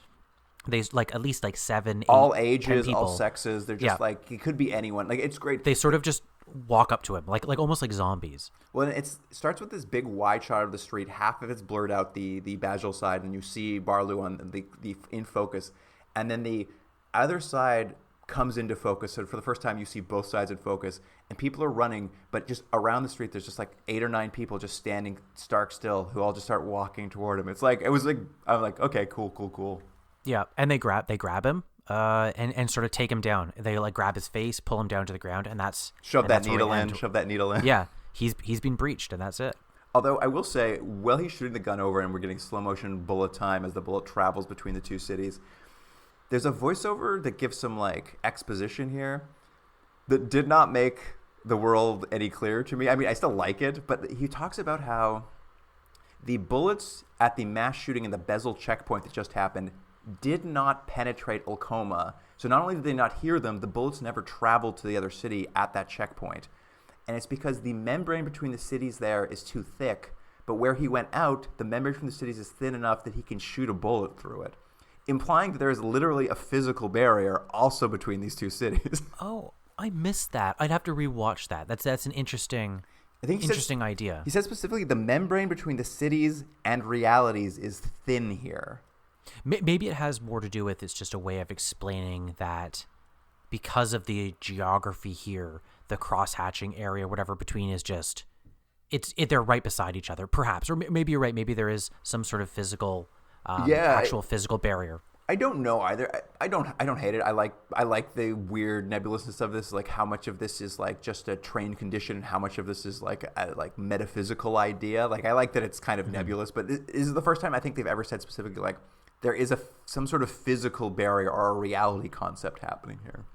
They like at least like 7, 8, all ages, all sexes. They're just like, he could be anyone. Like, it's great. They sort of just walk up to him like almost like zombies. Well, it starts with this big wide shot of the street. Half of it's blurred out, the Basel side, and you see Barlow on the in focus, and then the other side comes into focus. So for the first time, you see both sides in focus, and people are running, but just around the street, there's just like 8 or 9 people just standing stark still, who all just start walking toward him. It's like, I'm like, okay, cool. Yeah, and they grab him, and sort of take him down. They like grab his face, pull him down to the ground, and shove that needle in. Yeah, he's been breached, and that's it. Although I will say, while he's shooting the gun over, and we're getting slow motion bullet time as the bullet travels between the two cities, there's a voiceover that gives some like exposition here that did not make the world any clearer to me. I mean, I still like it, but he talks about how the bullets at the mass shooting in the Basel checkpoint that just happened did not penetrate El Coma. So not only did they not hear them, the bullets never traveled to the other city at that checkpoint. And it's because the membrane between the cities there is too thick, but where he went out, the membrane between the cities is thin enough that he can shoot a bullet through it, implying that there is literally a physical barrier also between these two cities. Oh, I missed that. I'd have to rewatch that. That's an interesting idea. He said specifically the membrane between the cities and realities is thin here. Maybe it has more to do with, it's just a way of explaining that because of the geography here, the cross-hatching area, whatever between, is just they're right beside each other, perhaps. Or maybe you're right. Maybe there is some sort of physical, actual physical barrier. I don't know either. I don't hate it. I like the weird nebulousness of this, like how much of this is like just a trained condition and how much of this is like a metaphysical idea. Like, I like that it's kind of nebulous, but this is the first time I think they've ever said specifically like there is some sort of physical barrier or a reality concept happening here.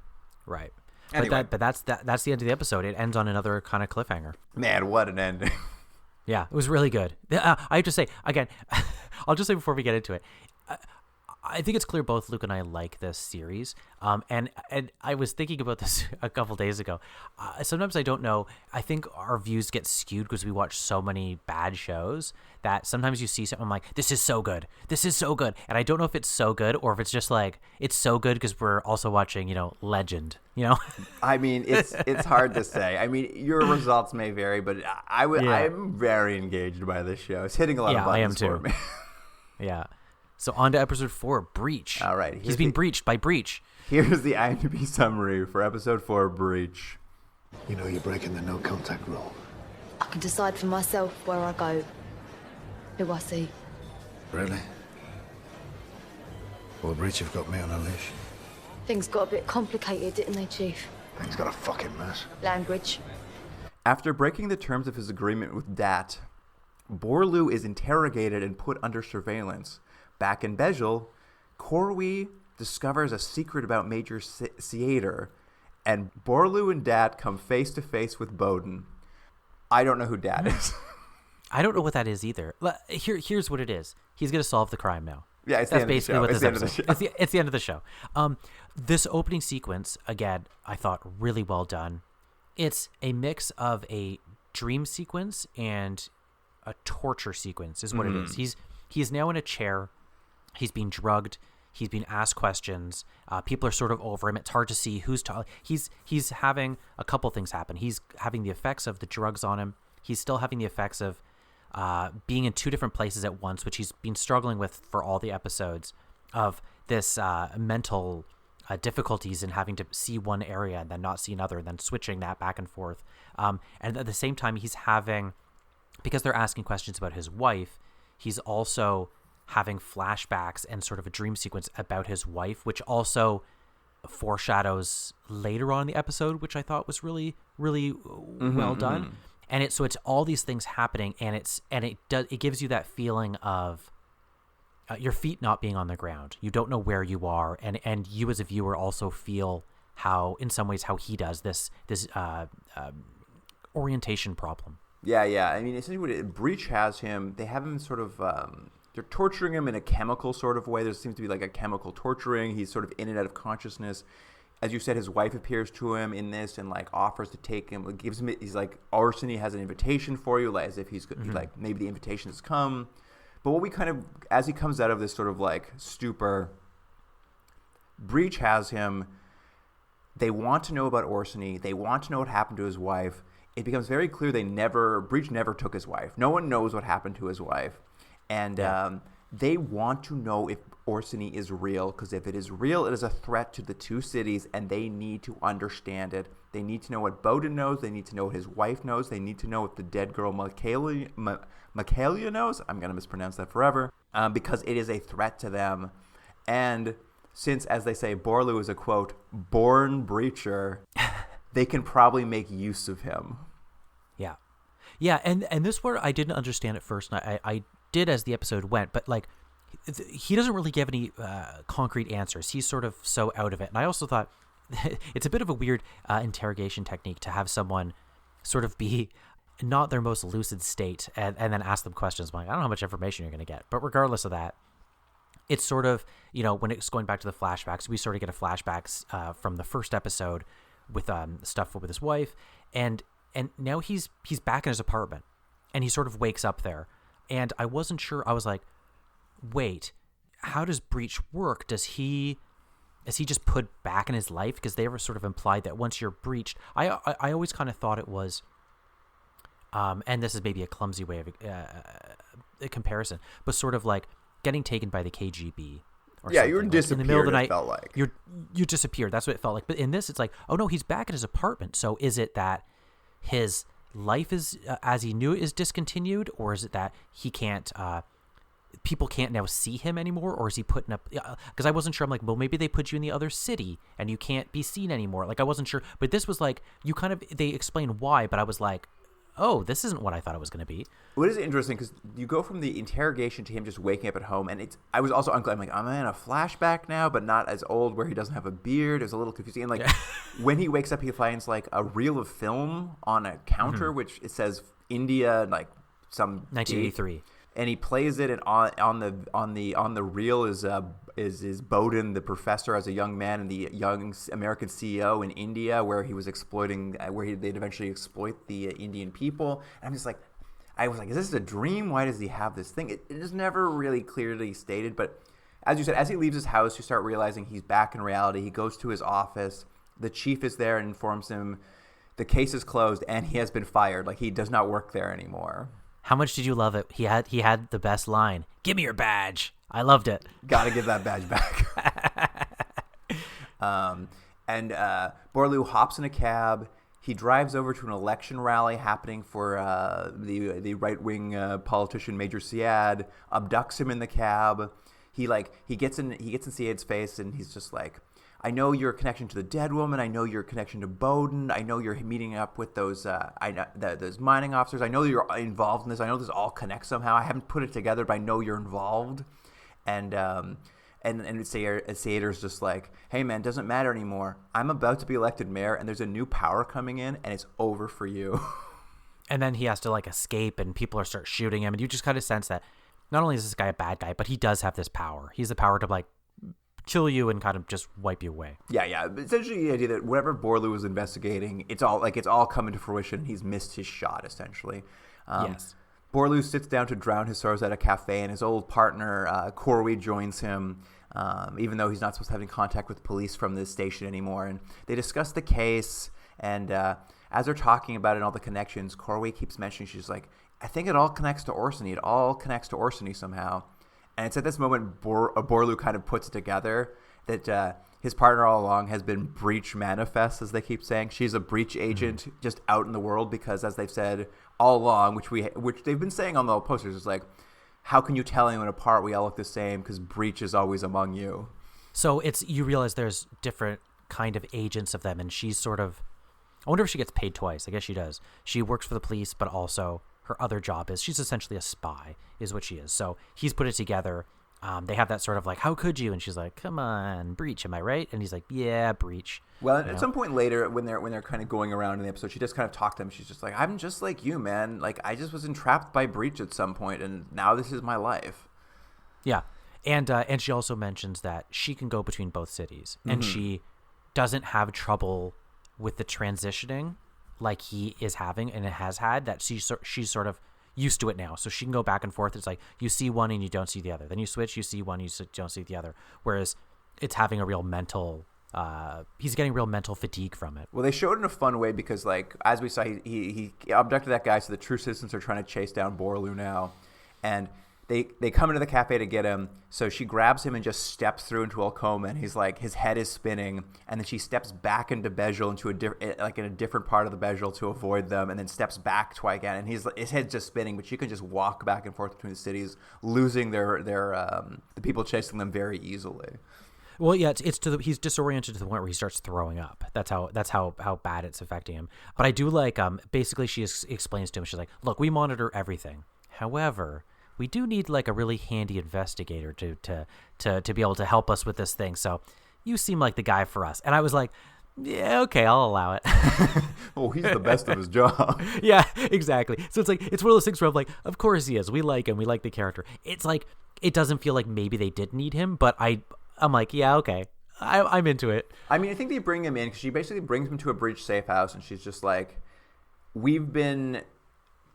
Right. Anyway. But that's the end of the episode. It ends on another kind of cliffhanger. Man, what an ending. Yeah, it was really good. I have to say, again, I'll just say before we get into it, I think it's clear both Luke and I like this series. And I was thinking about this a couple days ago. Sometimes I don't know. I think our views get skewed because we watch so many bad shows that sometimes you see something, I'm like, this is so good. This is so good. And I don't know if it's so good or if it's just like, it's so good because we're also watching, Legend, I mean, it's hard to say. I mean, your results may vary, but I'm very engaged by this show. It's hitting a lot of buttons for me. Yeah. So on to episode 4, Breach. All right. He's being breached by Breach. Here's the IMDb summary for episode 4, Breach. You're breaking the no contact rule. I can decide for myself where I go, who I see. Really? Well, Breach have got me on a leash. Things got a bit complicated, didn't they, Chief? Things got a fucking mess. Language. After breaking the terms of his agreement with Dat, Borlu is interrogated and put under surveillance. Back in Bejel, Corwy discovers a secret about Major Theater, and Borlu and Dat come face to face with Bowden. I don't know who Dat is. I don't know what that is either. Here's what it is. He's going to solve the crime now. Yeah, it's That's the end basically of the show. what this episode. It's the end of the show. This opening sequence, again, I thought really well done. It's a mix of a dream sequence and a torture sequence is what it is. He's now in a chair. He's being drugged. He's being asked questions. People are sort of over him. It's hard to see who's talking. He's having a couple things happen. He's having the effects of the drugs on him. He's still having the effects of being in two different places at once, which he's been struggling with for all the episodes of this mental difficulties in having to see one area and then not see another and then switching that back and forth. And at the same time, he's having, because they're asking questions about his wife, he's also having flashbacks and sort of a dream sequence about his wife, which also foreshadows later on in the episode, which I thought was really, really well done. And it's all these things happening, and it gives you that feeling of your feet not being on the ground. You don't know where you are, and you as a viewer also feel how, in some ways, how he does this orientation problem. Yeah. I mean, essentially, Breach has him. They have him sort of. They're torturing him in a chemical sort of way. There seems to be like a chemical torturing. He's sort of in and out of consciousness. As you said, his wife appears to him in this and like offers to take him. Gives him. He's like, Arseny has an invitation for you, like as if he's like maybe the invitation has come. But what we kind of, as he comes out of this sort of like stupor, Breach has him. They want to know about Arseny. They want to know what happened to his wife. It becomes very clear Breach never took his wife. No one knows what happened to his wife. And they want to know if Arseny is real, because if it is real, it is a threat to the two cities, and they need to understand it. They need to know what Bowden knows. They need to know what his wife knows. They need to know what the dead girl Michaelia knows. I'm going to mispronounce that forever, because it is a threat to them. And since, as they say, Borlu is a, quote, born breacher, they can probably make use of him. Yeah, and this word I didn't understand at first, and I did as the episode went, but like he doesn't really give any concrete answers. He's sort of so out of it. And I also thought it's a bit of a weird interrogation technique to have someone sort of be not their most lucid state and then ask them questions. I'm like, I don't know how much information you're going to get. But regardless of that, it's sort of, when it's going back to the flashbacks, we sort of get a flashbacks from the first episode with stuff with his wife. And now he's back in his apartment and he sort of wakes up there. And I wasn't sure. I was like, wait, how does Breach work? Is he just put back in his life? Because they were sort of implied that once you're breached, I always kind of thought it was, and this is maybe a clumsy way of a comparison, but sort of like getting taken by the KGB. Yeah, you were disappeared. In the middle of the night, it felt like you disappeared. That's what it felt like. But in this, it's like, oh no, he's back in his apartment. So is it that his life is as he knew it is discontinued, or is it that he can't people can't now see him anymore, or is he putting up, because I wasn't sure. I'm like, well, maybe they put you in the other city and you can't be seen anymore. Like, I wasn't sure, but this was like, you kind of, they explain why, but I was like, oh, this isn't what I thought it was going to be. What is interesting, because you go from the interrogation to him just waking up at home, and I was also unclear. I'm like, am I in a flashback now, but not as old, where he doesn't have a beard? It was a little confusing. And like, when he wakes up, he finds like a reel of film on a counter, which it says India, like some 1983. date. And he plays it, and on the reel is Bowden, the professor, as a young man, and the young American CEO in India, where he was exploiting, they'd eventually exploit the Indian people. And I'm just like, I was like, is this a dream? Why does he have this thing? It is never really clearly stated, but as you said, as he leaves his house, you start realizing he's back in reality. He goes to his office. The chief is there and informs him the case is closed and he has been fired. Like, he does not work there anymore. How much did you love it? He had the best line. Give me your badge. I loved it. Got to give that badge back. Borlu hops in a cab. He drives over to an election rally happening for the right-wing politician Major Syed. Abducts him in the cab. He gets in Syed's face, and he's just like, I know your connection to the dead woman. I know your connection to Bowden. I know you're meeting up with those those mining officers. I know you're involved in this. I know this all connects somehow. I haven't put it together, but I know you're involved. And Sader's just like, hey man, it doesn't matter anymore. I'm about to be elected mayor, and there's a new power coming in, and it's over for you. And then he has to like escape, and people start shooting him, and you just kind of sense that not only is this guy a bad guy, but he does have this power. He has the power to like kill you and kind of just wipe you away. Yeah. Essentially, the idea that whatever Borlu was investigating, it's all coming to fruition. He's missed his shot, essentially. Yes. Borlu sits down to drown his sorrows at a cafe, and his old partner Corey joins him, even though he's not supposed to have any contact with police from this station anymore. And they discuss the case, and as they're talking about it and all the connections, Corey keeps mentioning, she's like, I think it all connects to Orsini. It all connects to Orsini somehow. And it's at this moment Borlu kind of puts it together that his partner all along has been Breach Manifest, as they keep saying. She's a Breach agent just out in the world because, as they've said all along, which they've been saying on the posters, is like, how can you tell anyone apart? We all look the same because Breach is always among you. So you realize there's different kind of agents of them, and she's sort of, I wonder if she gets paid twice. I guess she does. She works for the police, but also her other job is she's essentially a spy, is what she is. So he's put it together. They have that sort of like, how could you? And she's like, come on, Breach, am I right? And he's like, yeah, Breach. Well, at some point later, when they're kind of going around in the episode, she just kind of talked to him. She's just like, I'm just like you, man. Like, I just was entrapped by Breach at some point, and now this is my life. Yeah, and she also mentions that she can go between both cities, and she doesn't have trouble with the transitioning like he is having and it has had, that she's sort of used to it now. So she can go back and forth. It's like you see one and you don't see the other. Then you switch, you see one, you don't see the other. Whereas it's having a real mental, he's getting real mental fatigue from it. Well, they showed it in a fun way because, like, as we saw, he abducted that guy, so the True Citizens are trying to chase down Borlu now. And they come into the cafe to get him, so she grabs him and just steps through into Olcoma, and he's like, his head is spinning, and then she steps back into Bejel, into in a different part of the Bejel to avoid them, and then steps back twice again, and his head's just spinning, but she can just walk back and forth between the cities, losing the people chasing them very easily. Well, yeah, he's disoriented to the point where he starts throwing up. That's how bad it's affecting him. But I do like, basically she explains to him, she's like, look, we monitor everything. However, we do need like a really handy investigator to be able to help us with this thing. So you seem like the guy for us. And I was like, yeah, okay, I'll allow it. Oh, he's the best of his job. Yeah, exactly. So it's like, it's one of those things where I'm like, of course he is. We like him. We like the character. It's like, it doesn't feel like maybe they did need him, but I'm like, yeah, okay. I'm into it. I mean, I think they bring him in because she basically brings him to a Breach safe house, and she's just like, we've been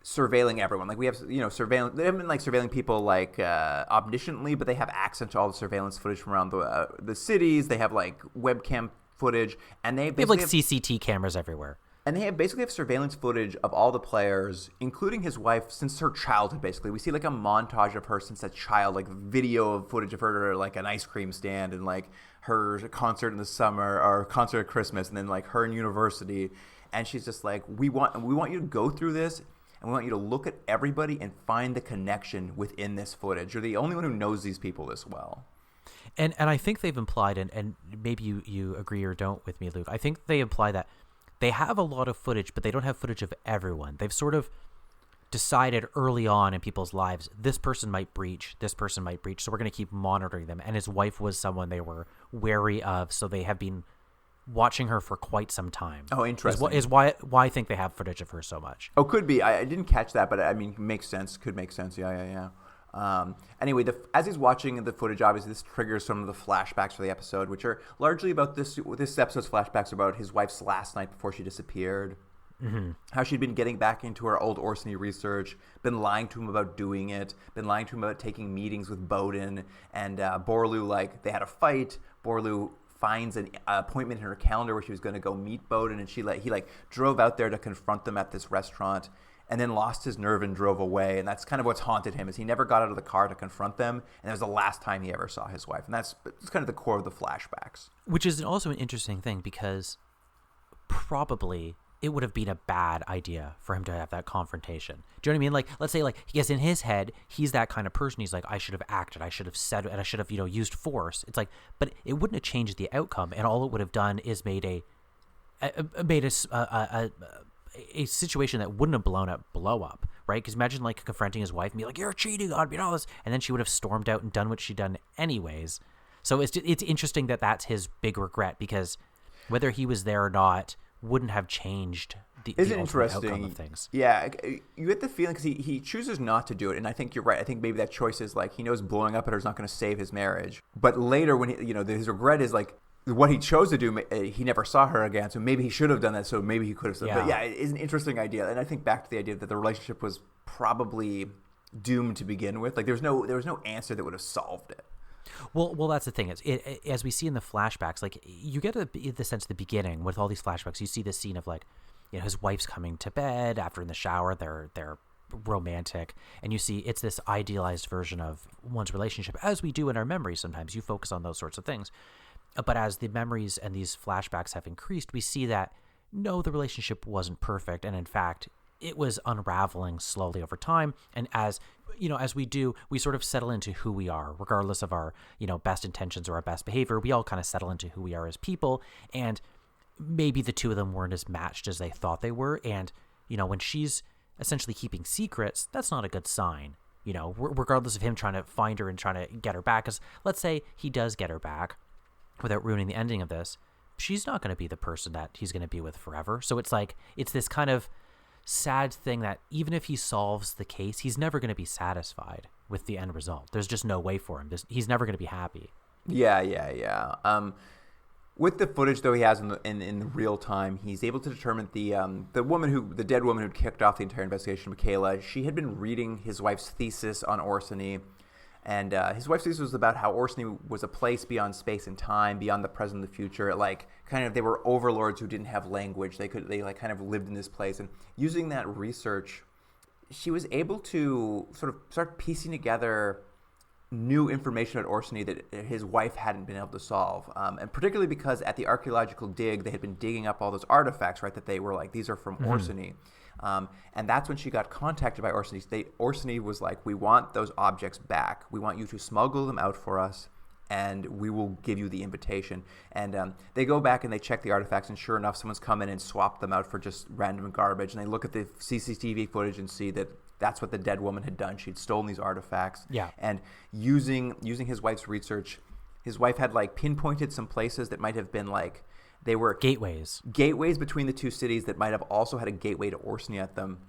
surveilling everyone. Like, we have, surveillance. They haven't been like surveilling people like omnisciently, but they have access to all the surveillance footage from around the cities. They have like webcam footage, and they have like CCT cameras everywhere. And they basically have surveillance footage of all the players, including his wife, since her childhood, basically. We see, like, a montage of her since a child, like, video of footage of her at, like, an ice cream stand and, like, her concert in the summer or concert at Christmas and then, like, her in university. And she's just like, we want you to go through this, and we want you to look at everybody and find the connection within this footage. You're the only one who knows these people this well. And I think they've implied, and maybe you agree or don't with me, Luke, I think they imply that they have a lot of footage, but they don't have footage of everyone. They've sort of decided early on in people's lives, this person might breach, so we're going to keep monitoring them. And his wife was someone they were wary of, so they have been watching her for quite some time. Oh, interesting. Is why I think they have footage of her so much. Oh, could be. I didn't catch that, but I mean, makes sense. Could make sense. Yeah. Anyway, as he's watching the footage, obviously this triggers some of the flashbacks for the episode, which are largely about this episode's flashbacks are about his wife's last night before she disappeared. Mm-hmm. How she'd been getting back into her old Orsini research, been lying to him about doing it, been lying to him about taking meetings with Bowden, and Borlu, like, they had a fight. Borlu finds an appointment in her calendar where she was going to go meet Bowden, and he drove out there to confront them at this restaurant, and then lost his nerve and drove away. And that's kind of what's haunted him, is he never got out of the car to confront them, and it was the last time he ever saw his wife. And that's kind of the core of the flashbacks. Which is also an interesting thing, because probably it would have been a bad idea for him to have that confrontation. Do you know what I mean? Like, let's say, like, yes, in his head, he's that kind of person. He's like, I should have acted, I should have said, and I should have, used force. It's like, but it wouldn't have changed the outcome, and all it would have done is made a situation that wouldn't have blow up, right? Because imagine, like, confronting his wife and be like, you're cheating on me and all this, and then she would have stormed out and done what she'd done anyways. So it's interesting that that's his big regret, because whether he was there or not wouldn't have changed the ultimate outcome of things. Yeah, you get the feeling, because he chooses not to do it, and I think you're right. I think maybe that choice is like, he knows blowing up at her is not going to save his marriage. But later, when his regret is like, what he chose to do, he never saw her again, so maybe he should have done that, so maybe he could have. But yeah, it is an interesting idea, and I think back to the idea that the relationship was probably doomed to begin with. Like, there was no answer that would have solved it. Well, that's the thing. As we see in the flashbacks, like, you get the sense at the beginning with all these flashbacks, you see this scene of, like, his wife's coming to bed after in the shower, they're romantic, and you see it's this idealized version of one's relationship, as we do in our memories. Sometimes you focus on those sorts of things, but as the memories and these flashbacks have increased, we see that no, the relationship wasn't perfect, and in fact, it was unraveling slowly over time. And as we do, we sort of settle into who we are, regardless of our, best intentions or our best behavior. We all kind of settle into who we are as people. And maybe the two of them weren't as matched as they thought they were. And, when she's essentially keeping secrets, that's not a good sign, regardless of him trying to find her and trying to get her back. Because let's say he does get her back without ruining the ending of this, she's not going to be the person that he's going to be with forever. So it's like, it's this kind of sad thing that even if he solves the case, he's never going to be satisfied with the end result. There's just no way for him. He's never going to be happy. Yeah. With the footage, though, he has in real time, he's able to determine the dead woman who kicked off the entire investigation, Michaela. She had been reading his wife's thesis on Orsini, and his wife's thesis was about how Orsini was a place beyond space and time, beyond the present and the future. Like, kind of, they were overlords who didn't have language. They kind of lived in this place, and using that research, she was able to sort of start piecing together new information about Orsini that his wife hadn't been able to solve, and particularly because at the archaeological dig, they had been digging up all those artifacts, right, that they were like, these are from Orsini. And that's when she got contacted by Orsini. Orsini was like, we want those objects back. We want you to smuggle them out for us, and we will give you the invitation. And they go back and they check the artifacts, and sure enough, someone's come in and swapped them out for just random garbage. And they look at the CCTV footage and see that that's what the dead woman had done. She'd stolen these artifacts. Yeah. And using his wife's research, his wife had, like, pinpointed some places that might have been, like, they were gateways between the two cities that might have also had a gateway to Orsini at them.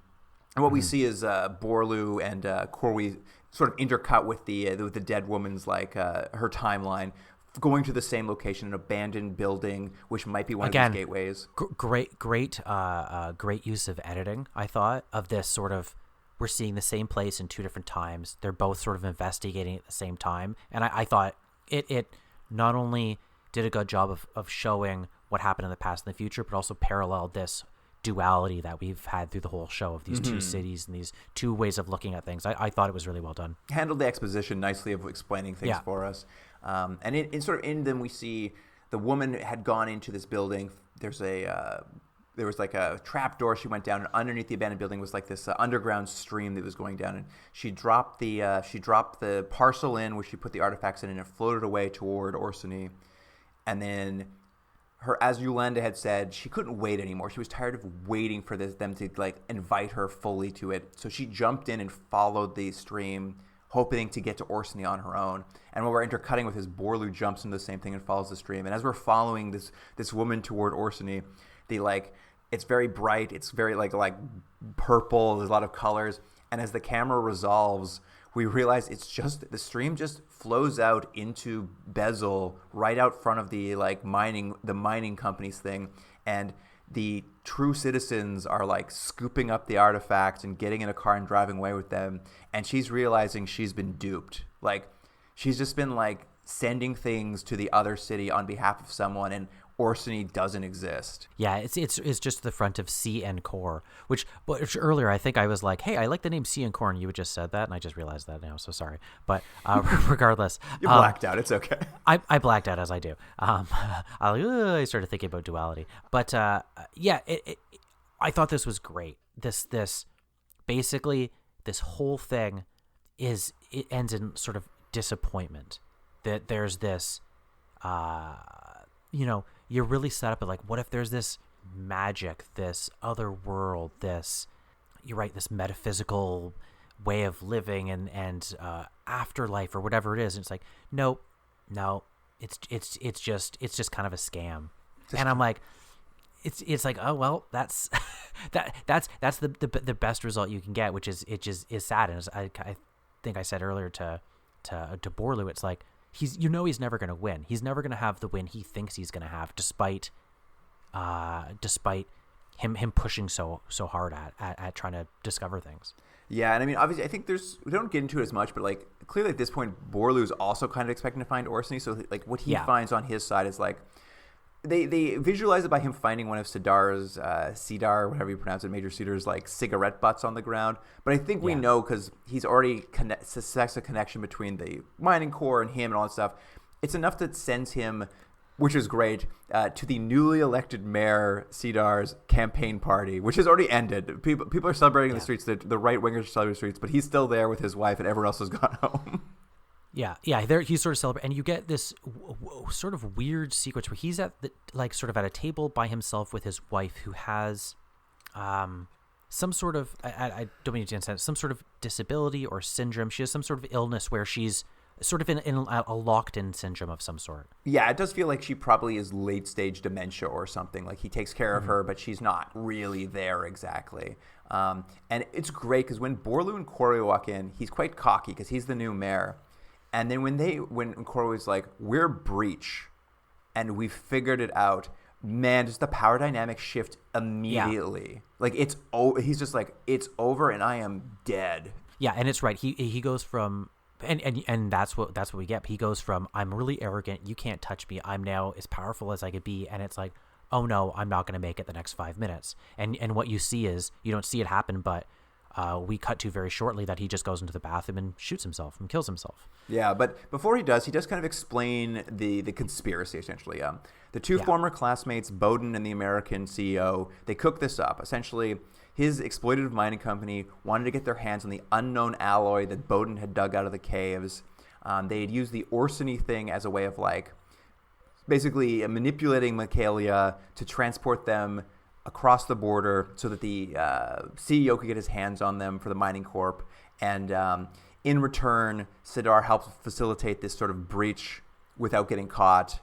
And what we see is Borlu and Corwy sort of intercut with the dead woman's, like, her timeline, going to the same location, an abandoned building, which might be one of these gateways. Great use of editing, I thought, of this sort of, we're seeing the same place in two different times. They're both sort of investigating at the same time. And I thought it not only did a good job of showing what happened in the past and the future, but also paralleled this duality that we've had through the whole show of these two cities and these two ways of looking at things. I thought it was really well done. Handled the exposition nicely of explaining things for us. And in sort of in them, we see the woman had gone into this building. There was like a trap door she went down, and underneath the abandoned building was like this underground stream that was going down. And she dropped the parcel in, where she put the artifacts in, and it floated away toward Orsini. And then as Yolanda had said, she couldn't wait anymore. She was tired of waiting for them to like invite her fully to it. So she jumped in and followed the stream, hoping to get to Orsini on her own. And when we're intercutting with his, Borlu jumps into the same thing and follows the stream. And as we're following this woman toward Orsini, it's very bright. It's very like purple. There's a lot of colors. And as the camera resolves, we realize it's just the stream just flows out into Bezel right out front of the mining company's thing, and the true citizens are like scooping up the artifacts and getting in a car and driving away with them. And she's realizing she's been duped. Like she's just been like sending things to the other city on behalf of someone, and Orsini doesn't exist. Yeah, it's just the front of CN Core, which earlier I think I was like, hey, I like the name CN Core, and you had just said that, and I just realized that now, so sorry. But regardless. You blacked out. It's okay. I blacked out, as I do. I started thinking about duality. But yeah, I thought this was great. This basically, this whole thing it ends in sort of disappointment. That there's this, you're really set up at like, what if there's this magic, this other world, this metaphysical way of living and afterlife or whatever it is. And it's like, no, it's just kind of a scam. And I'm like, it's like, oh well, that's that's the best result you can get, which is sad. And I think I said earlier to Borlu, it's like, he's never going to win. He's never going to have the win he thinks he's going to have, despite him pushing so hard at trying to discover things. Yeah, and I mean, obviously, I think we don't get into it as much, but like clearly at this point, Borlu's also kind of expecting to find Orsini. So like what he finds on his side is like they visualize it by him finding one of Sidar's Sidar, whatever you pronounce it, Major Sidar's like cigarette butts on the ground. But I think we know, because he's already suspects a connection between the mining core and him and all that stuff. It's enough that sends him, which is great, to the newly elected mayor Sidar's campaign party, which has already ended. People are celebrating in the streets. The right wingers are celebrating the streets, but he's still there with his wife, and everyone else has gone home. Yeah. There he's sort of celebrating, and you get this sort of weird sequence where he's at sort of at a table by himself with his wife, who has some sort of I don't mean to understand, some sort of disability or syndrome. She has some sort of illness where she's sort of in a locked-in syndrome of some sort. Yeah, it does feel like she probably is late-stage dementia or something. Like he takes care of her, but she's not really there exactly. And it's great because when Borlu and Corey walk in, he's quite cocky because he's the new mayor. And then when Corey's like, we're Breach, and we figured it out, man, just the power dynamic shift immediately. Yeah. Like he's just like, it's over and I am dead. Yeah, and it's right. He goes from and that's what we get. He goes from, I'm really arrogant, you can't touch me, I'm now as powerful as I could be, and it's like, oh no, I'm not going to make it the next 5 minutes. And what you see is, you don't see it happen, but we cut to very shortly that he just goes into the bathroom and shoots himself and kills himself. Yeah, but before he does kind of explain the conspiracy, essentially. The two former classmates, Bowden and the American CEO, they cook this up. Essentially, his exploitative mining company wanted to get their hands on the unknown alloy that Bowden had dug out of the caves. They had used the Orsini thing as a way of like basically manipulating Michaelia to transport them across the border so that the CEO could get his hands on them for the mining corp. And in return, Sidar helps facilitate this sort of breach without getting caught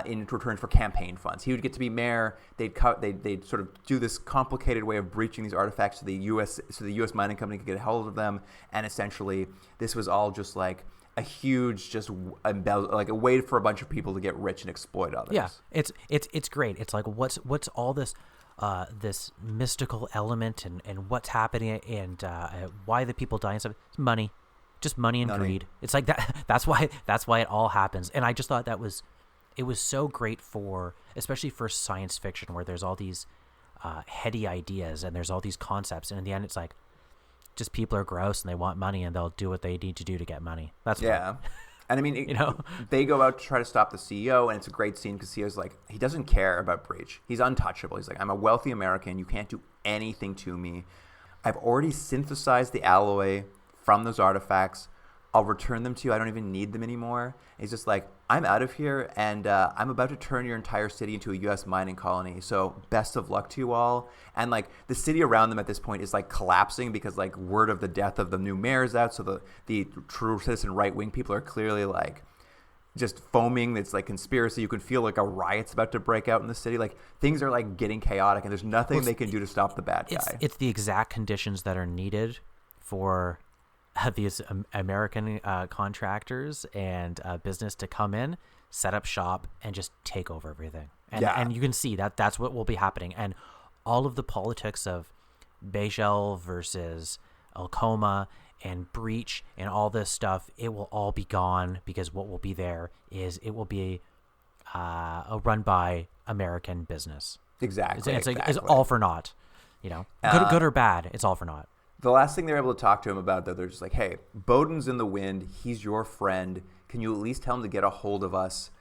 in return for campaign funds. He would get to be mayor. They'd sort of do this complicated way of breaching these artifacts so the U.S. mining company could get a hold of them. And essentially, this was all just like a huge, like a way for a bunch of people to get rich and exploit others. Yeah, it's great. It's like what's all this this mystical element and what's happening and why the people die and stuff. It's money, just money and greed. It's like that. That's why it all happens. And I just thought it was so great especially for science fiction, where there's all these heady ideas and there's all these concepts, and in the end it's like, just people are gross and they want money and they'll do what they need to do to get money. That's yeah. And I mean, they go out to try to stop the CEO, and it's a great scene because CEO's like, he doesn't care about Breach. He's untouchable. He's like, I'm a wealthy American. You can't do anything to me. I've already synthesized the alloy from those artifacts. I'll return them to you. I don't even need them anymore. And he's just like, I'm out of here, and I'm about to turn your entire city into a U.S. mining colony. So best of luck to you all. And like the city around them at this point is like collapsing because like word of the death of the new mayor is out. So the true citizen right wing people are clearly like just foaming. It's like conspiracy. You can feel like a riot's about to break out in the city. Like things are like getting chaotic, and there's nothing they can do to stop the bad guy. It's the exact conditions that are needed for these American contractors and business to come in, set up shop, and just take over everything. And you can see that that's what will be happening. And all of the politics of Bejel versus Alcoma and Breach and all this stuff, it will all be gone, because what will be there is it will be a run by American business. Exactly. It's all for naught. Good or bad, it's all for naught. The last thing they're able to talk to him about, though, they're just like, hey, Bowden's in the wind. He's your friend. Can you at least tell him to get a hold of us?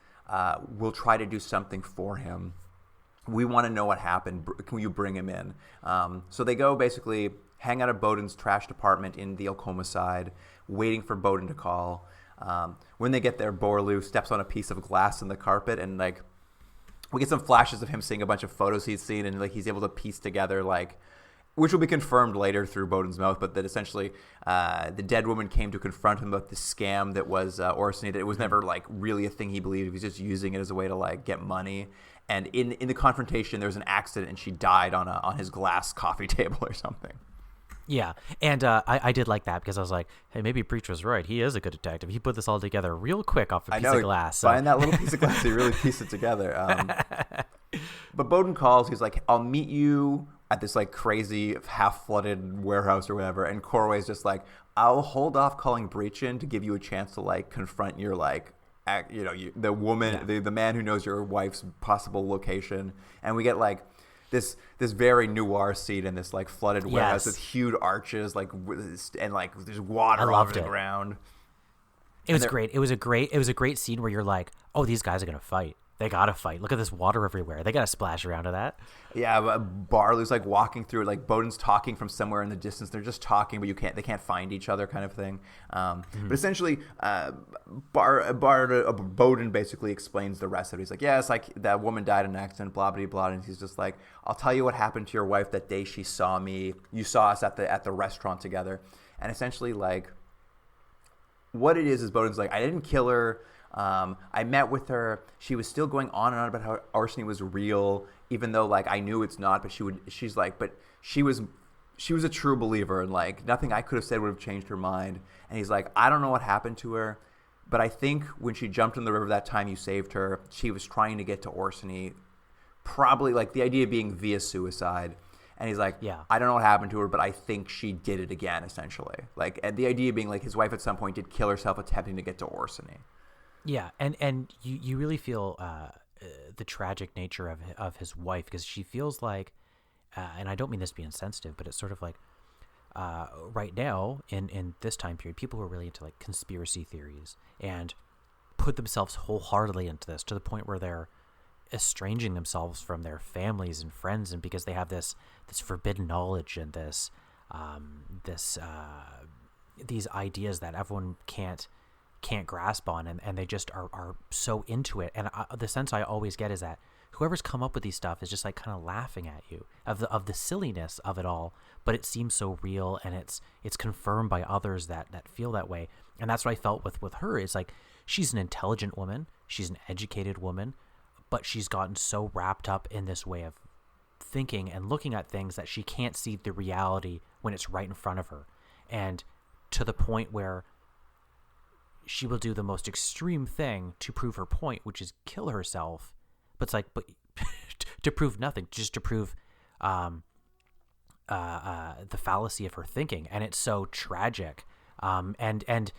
We'll try to do something for him. We want to know what happened. Can you bring him in? So they go basically hang out at Bowden's trashed apartment in the Alcoma side, waiting for Bowden to call. When they get there, Borlu steps on a piece of glass in the carpet, and like we get some flashes of him seeing a bunch of photos he's seen, and like he's able to piece together like, which will be confirmed later through Bowden's mouth, but that essentially the dead woman came to confront him about the scam that was Orsini, that it was never like really a thing he believed. He was just using it as a way to like get money. And in the confrontation, there was an accident, and she died on his glass coffee table or something. Yeah, and I did like that, because I was like, hey, maybe Breach was right. He is a good detective. He put this all together real quick off a piece of glass. So. Find that little piece of glass, he really pieced it together. But Bowden calls. He's like, I'll meet you at this like crazy half-flooded warehouse or whatever. And Corway's just like, I'll hold off calling Breach in to give you a chance to like confront your like, the woman, the man who knows your wife's possible location. And we get like this very noir scene in this like flooded warehouse with huge arches, like, and like there's water over the ground. It was great. It was a great scene where you're like, oh, these guys are gonna fight. They gotta fight. Look at this water everywhere. They gotta splash around to that. Yeah, but Barlow's like walking through it, like Bowden's talking from somewhere in the distance. They're just talking, but they can't find each other, kind of thing. But essentially, Bowden basically explains the rest of it. He's like, yeah, it's like that woman died in an accident, blah blah blah, and he's just like, I'll tell you what happened to your wife that day she saw me. You saw us at the restaurant together, and essentially like, what it is Bowden's like, I didn't kill her. I met with her. She was still going on and on about how arsony was real, even though like I knew it's not. But she's like, but she was a true believer, and like nothing I could have said would have changed her mind. And he's like, I don't know what happened to her, but I think when she jumped in the river that time you saved her, she was trying to get to Orsini, probably like the idea being via suicide. And he's like, yeah, I don't know what happened to her, but I think she did it again, essentially. Like, and the idea being like his wife at some point did kill herself attempting to get to Orsini. Yeah, and you really feel the tragic nature of his wife, because she feels like, and I don't mean this to be insensitive, but it's sort of like right now in this time period, people who are really into like conspiracy theories and put themselves wholeheartedly into this to the point where they're estranging themselves from their families and friends, and because they have this forbidden knowledge and these ideas that everyone can't grasp on, and they just are so into it. And the sense I always get is that whoever's come up with these stuff is just like kind of laughing at you of the silliness of it all, but it seems so real, and it's confirmed by others that feel that way. And that's what I felt with her. Is like, she's an intelligent woman, she's an educated woman, but she's gotten so wrapped up in this way of thinking and looking at things that she can't see the reality when it's right in front of her, and to the point where she will do the most extreme thing to prove her point, which is kill herself. But it's like, but to prove nothing, just to prove the fallacy of her thinking. And it's so tragic. And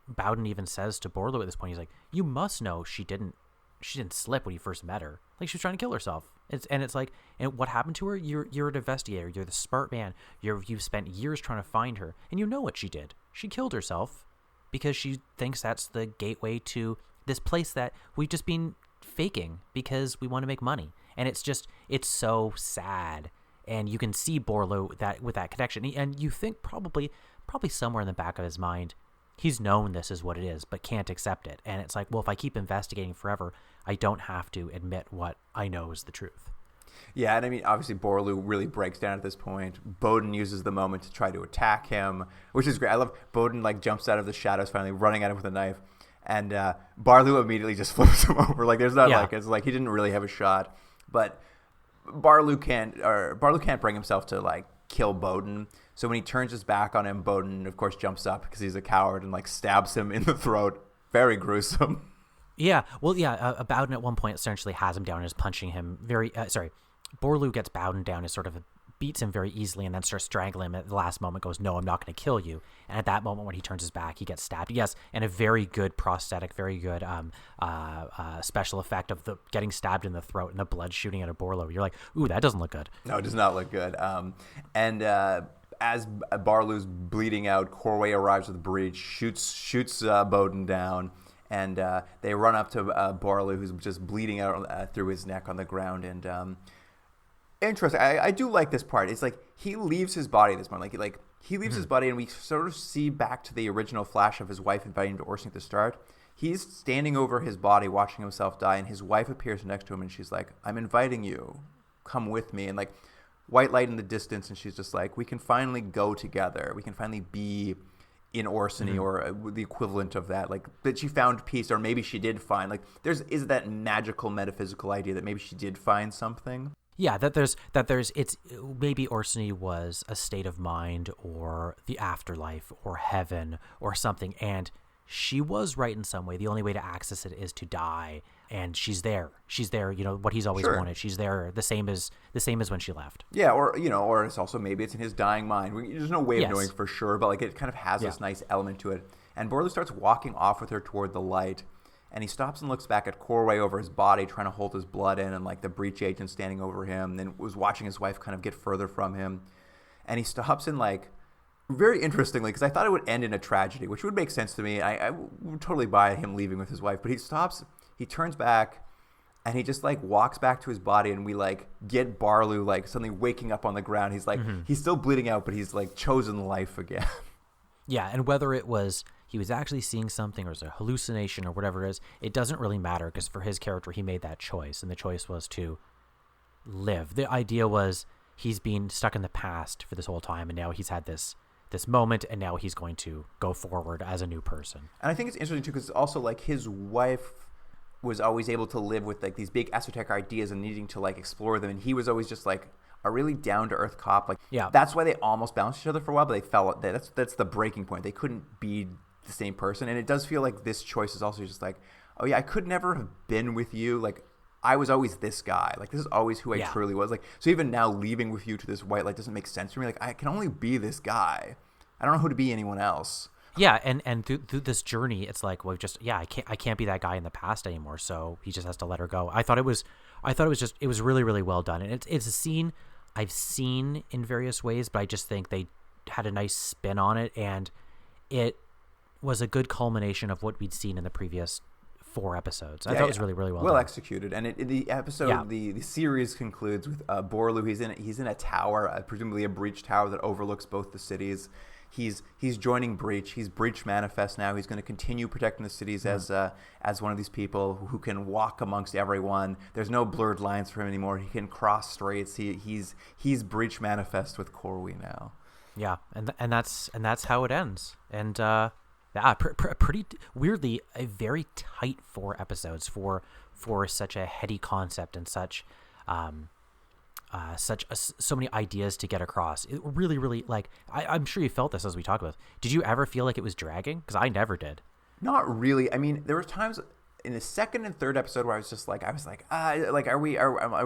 Bowden even says to Borlu at this point, he's like, you must know she didn't slip when you first met her. Like, she was trying to kill herself. It's like, and what happened to her? You're an investigator. You're the smart man. You've spent years trying to find her, and you know what she did. She killed herself because she thinks that's the gateway to this place that we've just been faking because we want to make money. And it's so sad. And you can see Borlu with that connection. And you think probably somewhere in the back of his mind, he's known this is what it is, but can't accept it. And it's like, well, if I keep investigating forever, I don't have to admit what I know is the truth. Yeah, and I mean, obviously, Borlu really breaks down at this point. Bowden uses the moment to try to attack him, which is great. I love Bowden, like, jumps out of the shadows, finally running at him with a knife. And Barlu immediately just flips him over. Like, there's not it's like he didn't really have a shot. But Barlu can't bring himself to, like, kill Bowden. So when he turns his back on him, Bowden, of course, jumps up because he's a coward and, like, stabs him in the throat. Very gruesome. Yeah, well, Bowden at one point essentially has him down and is punching him Borlu gets Bowden down and sort of beats him very easily and then starts strangling him at the last moment, goes, no, I'm not going to kill you. And at that moment when he turns his back, he gets stabbed. Yes, and a very good prosthetic, very good special effect of the getting stabbed in the throat and the blood shooting out of Borlu. You're like, ooh, that doesn't look good. No, it does not look good. As Barlu's bleeding out, Corway arrives with Breach, shoots Bowden down, and they run up to Barlu, who's just bleeding out through his neck on the ground. And interesting. I do like this part. It's like he leaves his body this moment. Like he leaves his body, and we sort of see back to the original flash of his wife inviting him to Orsini at the start. He's standing over his body, watching himself die, and his wife appears next to him, and she's like, "I'm inviting you. Come with me." And like white light in the distance, and she's just like, "We can finally go together. We can finally be in Orsini or the equivalent of that." Like that she found peace, or maybe she did find, like is that magical metaphysical idea that maybe she did find something. Yeah, it's maybe Orsini was a state of mind or the afterlife or heaven or something, and she was right in some way. The only way to access it is to die, and she's there. She's there, what he's always wanted. She's there, the same as when she left. Yeah, or it's also maybe it's in his dying mind. There's no way of knowing for sure, but like it kind of has this nice element to it. And Borlu starts walking off with her toward the light. And he stops and looks back at Corway over his body, trying to hold his blood in, and like the breach agent standing over him, and was watching his wife kind of get further from him. And he stops and, like, very interestingly, because I thought it would end in a tragedy, which would make sense to me. I would totally buy him leaving with his wife. But he stops, he turns back, and he just like walks back to his body, and we like get Barlu like suddenly waking up on the ground. He's like, he's still bleeding out, but he's like chosen life again. Yeah, and whether it was he was actually seeing something or it was a hallucination or whatever it is, it doesn't really matter, because for his character, he made that choice, and the choice was to live. The idea was he's been stuck in the past for this whole time, and now he's had this moment, and now he's going to go forward as a new person. And I think it's interesting too, because also like his wife was always able to live with like these big esoteric ideas and needing to like explore them, and he was always just like a really down-to-earth cop. Like, that's why they almost balanced each other for a while, but they fell. That's the breaking point. They couldn't be the same person, and it does feel like this choice is also just like, oh yeah, I could never have been with you. Like, I was always this guy. Like, this is always who I truly was. Like, so even now leaving with you to this white light doesn't make sense for me. Like, I can only be this guy. I don't know who to be anyone else. Yeah, and through this journey, it's like, well, I can't be that guy in the past anymore. So he just has to let her go. I thought it was really, really well done, and it's a scene I've seen in various ways, but I just think they had a nice spin on it, and it was a good culmination of what we'd seen in the previous 4 episodes. I thought it was really, really well done. Executed. And the episode, the series concludes with Borlu. He's in a tower, presumably a breach tower that overlooks both the cities. He's joining Breach. He's Breach Manifest now. He's going to continue protecting the cities as one of these people who can walk amongst everyone. There's no blurred lines for him anymore. He can cross streets. He's Breach Manifest with Corway now. Yeah, and that's how it ends. And pretty weirdly a very tight 4 episodes for such a heady concept and such so many ideas to get across. It really, really, like, I'm sure you felt this as we talked about. Did you ever feel like it was dragging? Because I never did. Not really. I mean, there were times in the second and third episode where I was like, are we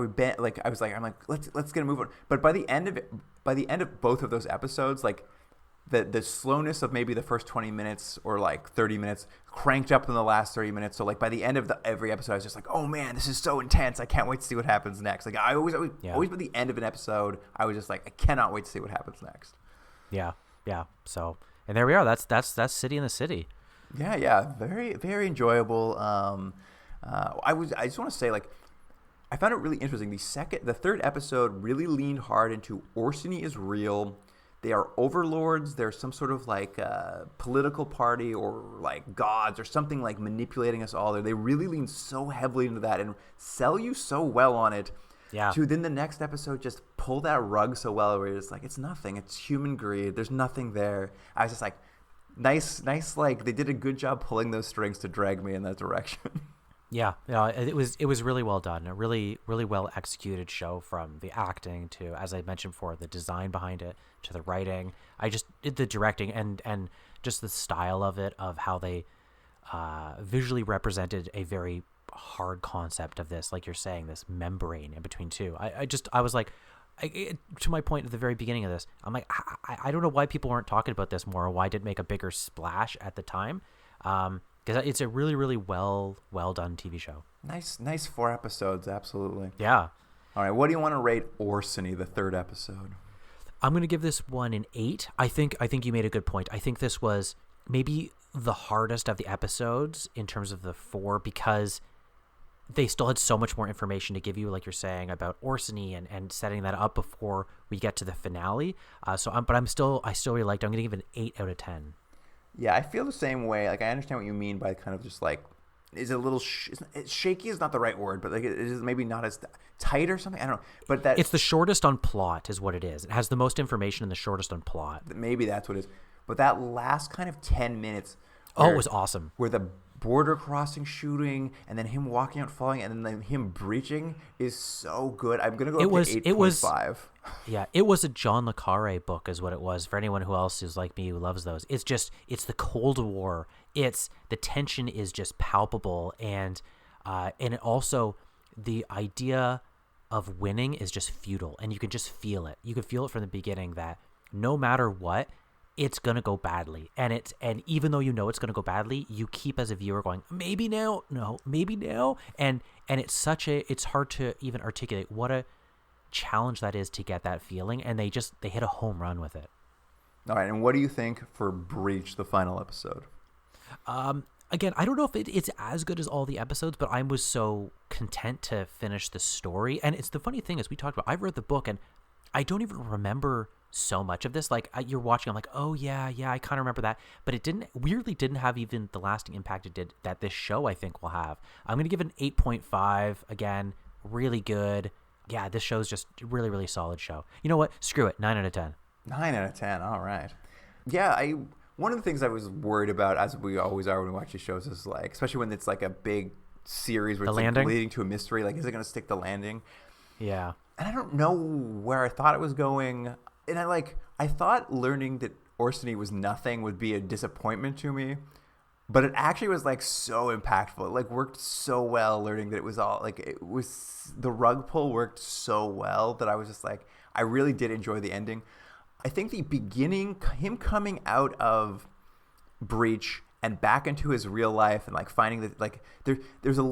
bent? Like, I'm like, let's get a move on. But by the end of both of those episodes, like, the slowness of maybe the first 20 minutes or like 30 minutes cranked up in the last 30 minutes. So like by the end of every episode, I was just like, oh man, this is so intense. I can't wait to see what happens next. Like I always by the end of an episode, I was just like, I cannot wait to see what happens next. Yeah. So, and there we are. That's City in the City. Yeah. Very, very enjoyable. I just want to say, like, I found it really interesting. The third episode really leaned hard into Orsini is real. they are overlords. They're some sort of like political party or like gods or something like manipulating us all. They really lean so heavily into that and sell you so well on it. Yeah. To then the next episode just pull that rug so well where it's like, it's nothing. It's human greed. There's nothing there. I was just like, nice. Like they did a good job pulling those strings to drag me in that direction. Yeah, it was really well done. A really, really well executed show, from the acting to, as I mentioned before, the design behind it, to the writing. I just did the directing and just the style of it, of how they visually represented a very hard concept of this, like you're saying, this membrane in between two. I was like, to my point at the very beginning of this, I'm like, I don't know why people weren't talking about this more, or why it didn't make a bigger splash at the time. Because it's a really, really well done TV show. Nice 4 episodes, absolutely. Yeah. All right, what do you want to rate Orsini, the 3rd episode? I'm going to give this one an 8. I think you made a good point. I think this was maybe the hardest of the episodes in terms of the 4, because they still had so much more information to give you, like you're saying, about Orsini and setting that up before we get to the finale. I still really liked it. I'm going to give it an 8 out of 10. Yeah, I feel the same way. Like, I understand what you mean by kind of just like, is it a little shaky is not the right word, but like it is maybe not as tight or something. I don't know, but that it's the shortest on plot is what it is. It has the most information and the shortest on plot. Maybe that's what it is. But that last kind of 10 minutes. It was awesome. Where the border crossing shooting and then him walking out falling and then him breaching is so good. I'm gonna go up to 8.5. Yeah, it was a John le Carre book is what it was, for anyone who else is like me who loves those. It's the Cold War. The tension is just palpable, and it also, the idea of winning is just futile, and you can just feel it. You can feel it from the beginning that no matter what, it's gonna go badly, and even though you know it's gonna go badly, you keep as a viewer going, maybe now, no, maybe now, and it's hard to even articulate what a challenge that is to get that feeling, and they hit a home run with it. All right, and what do you think for Breach, the final episode? Again, I don't know if it's as good as all the episodes, but I was so content to finish the story. And it's the funny thing is, we talked about, I've read the book and I don't even remember so much of this. Like you're watching, I'm like, oh yeah, I kind of remember that, but it weirdly didn't have even the lasting impact it did that this show I think will have. I'm gonna give it an 8.5. Again, really good. Yeah, this show's just a really, really solid show. You know what? Screw it. 9 out of 10. 9 out of 10. All right. Yeah, one of the things I was worried about, as we always are when we watch these shows, is like, especially when it's like a big series where it's like leading to a mystery, like, is it going to stick the landing? Yeah. And I don't know where I thought it was going. And I thought learning that Orsini was nothing would be a disappointment to me. But it actually was like so impactful. It like worked so well, learning that it was all like, it was, the rug pull worked so well that I was just like, I really did enjoy the ending. I think the beginning, him coming out of Breach and back into his real life and like finding that like I was a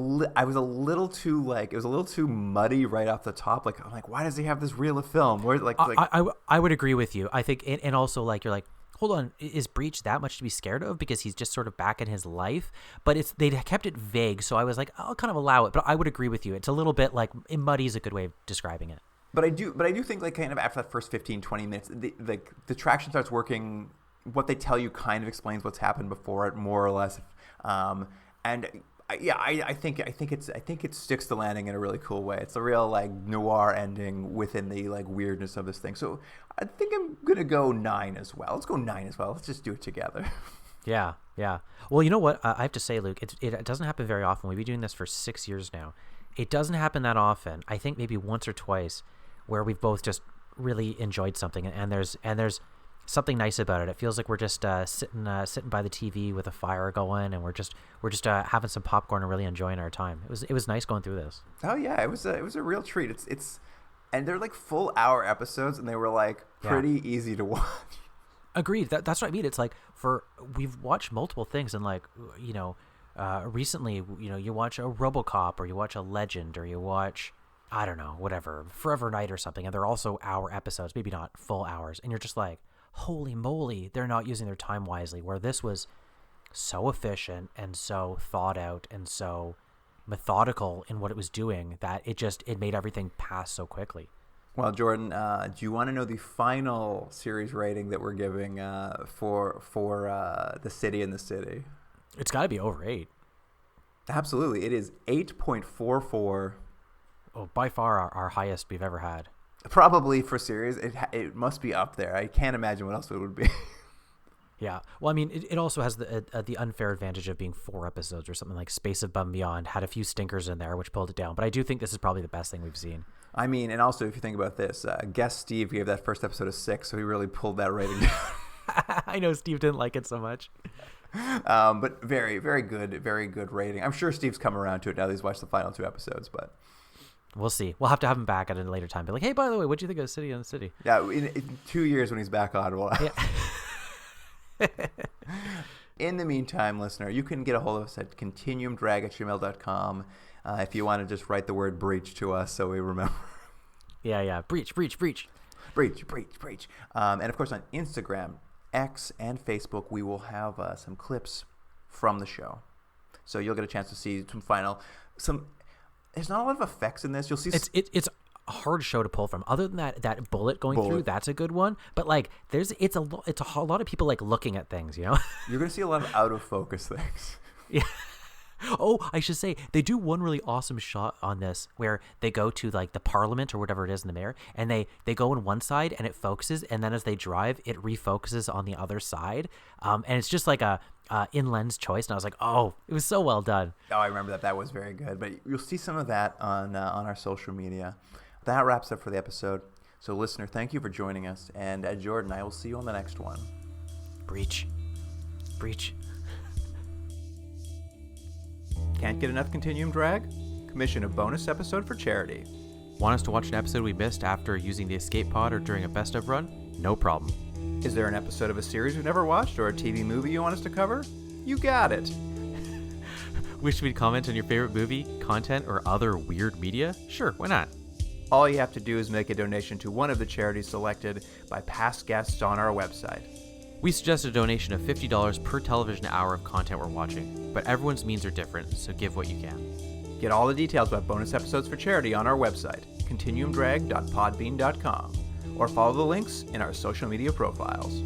little too like, it was a little too muddy right off the top. Like, I'm like, why does he have this reel of film? Where like I would agree with you. I think, and also like, you're like, hold on, is Breach that much to be scared of? Because he's just sort of back in his life. But they kept it vague, so I was like, I'll kind of allow it. But I would agree with you. It's a little bit like, muddy is a good way of describing it. But I do think like kind of after that first 15, 20 minutes, the traction starts working. What they tell you kind of explains what's happened before it, more or less. I think it sticks the landing in a really cool way. It's a real like noir ending within the like weirdness of this thing. So I think I'm gonna go 9 as well. Let's go 9 as well. Let's just do it together. Yeah. Well, you know what? I have to say, Luke, it doesn't happen very often. We've been doing this for 6 years now. It doesn't happen that often. I think maybe once or twice where we've both just really enjoyed something, and there's something nice about it. It feels like we're just sitting by the TV with a fire going, and we're just having some popcorn and really enjoying our time. It was nice going through this. Oh yeah, it was a real treat. It's and they're like full hour episodes, and they were like pretty easy to watch. Agreed. That's what I mean. It's like we've watched multiple things, and like recently, you watch a RoboCop, or you watch a Legend, or you watch, I don't know, whatever, Forever Night or something, and they're also hour episodes, maybe not full hours, and you're just like, holy moly, they're not using their time wisely. Where this was so efficient and so thought out and so methodical in what it was doing that it made everything pass so quickly. Well, Jordan, do you want to know the final series rating that we're giving for The City and the City? It's got to be over 8. Absolutely. It is 8.44. Oh, by far our highest we've ever had. Probably for series. It must be up there. I can't imagine what else it would be. Yeah. Well, I mean, it also has the unfair advantage of being 4 episodes or something like Space Above and Beyond had a few stinkers in there, which pulled it down. But I do think this is probably the best thing we've seen. I mean, and also if you think about this, guest Steve gave that first episode a 6, so he really pulled that rating down. I know Steve didn't like it so much. But very, very good rating. I'm sure Steve's come around to it now that he's watched the final 2 episodes, but we'll see. We'll have to have him back at a later time. Be like, hey, by the way, what do you think of City on the City? Yeah, in 2 years when he's back on, we'll... Yeah. In the meantime, listener, you can get a hold of us at continuumdrag@gmail.com if you want to just write the word breach to us so we remember. Yeah. Breach. Breach. And of course on Instagram, X, and Facebook, we will have some clips from the show. So you'll get a chance to see some. There's not a lot of effects in this. You'll see. It's a hard show to pull from. Other than that bullet going through, that's a good one. But like, it's a lot of people like looking at things. You know, you're gonna see a lot of out of focus things. Yeah. Oh, I should say they do one really awesome shot on this where they go to like the parliament or whatever it is in the mayor, and they go on one side and it focuses, and then as they drive, it refocuses on the other side. And it's just like a in-lens choice, and I was like, oh, it was so well done. Oh, I remember that was very good. But you'll see some of that on our social media. That wraps up for the episode. So, listener, thank you for joining us, and Jordan, I will see you on the next one. Breach. Can't get enough Continuum Drag? Commission a bonus episode for charity. Want us to watch an episode we missed after using the escape pod or during a best of run? No problem. Is there an episode of a series we've never watched or a TV movie you want us to cover? You got it. Wish we'd comment on your favorite movie, content, or other weird media? Sure, why not? All you have to do is make a donation to one of the charities selected by past guests on our website. We suggest a donation of $50 per television hour of content we're watching, but everyone's means are different, so give what you can. Get all the details about bonus episodes for charity on our website, continuumdrag.podbean.com, or follow the links in our social media profiles.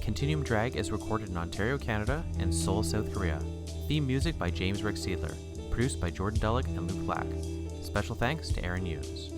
Continuum Drag is recorded in Ontario, Canada, and Seoul, South Korea. Theme music by James Rick Seidler, produced by Jordan Dullock and Luke Black. Special thanks to Aaron Hughes.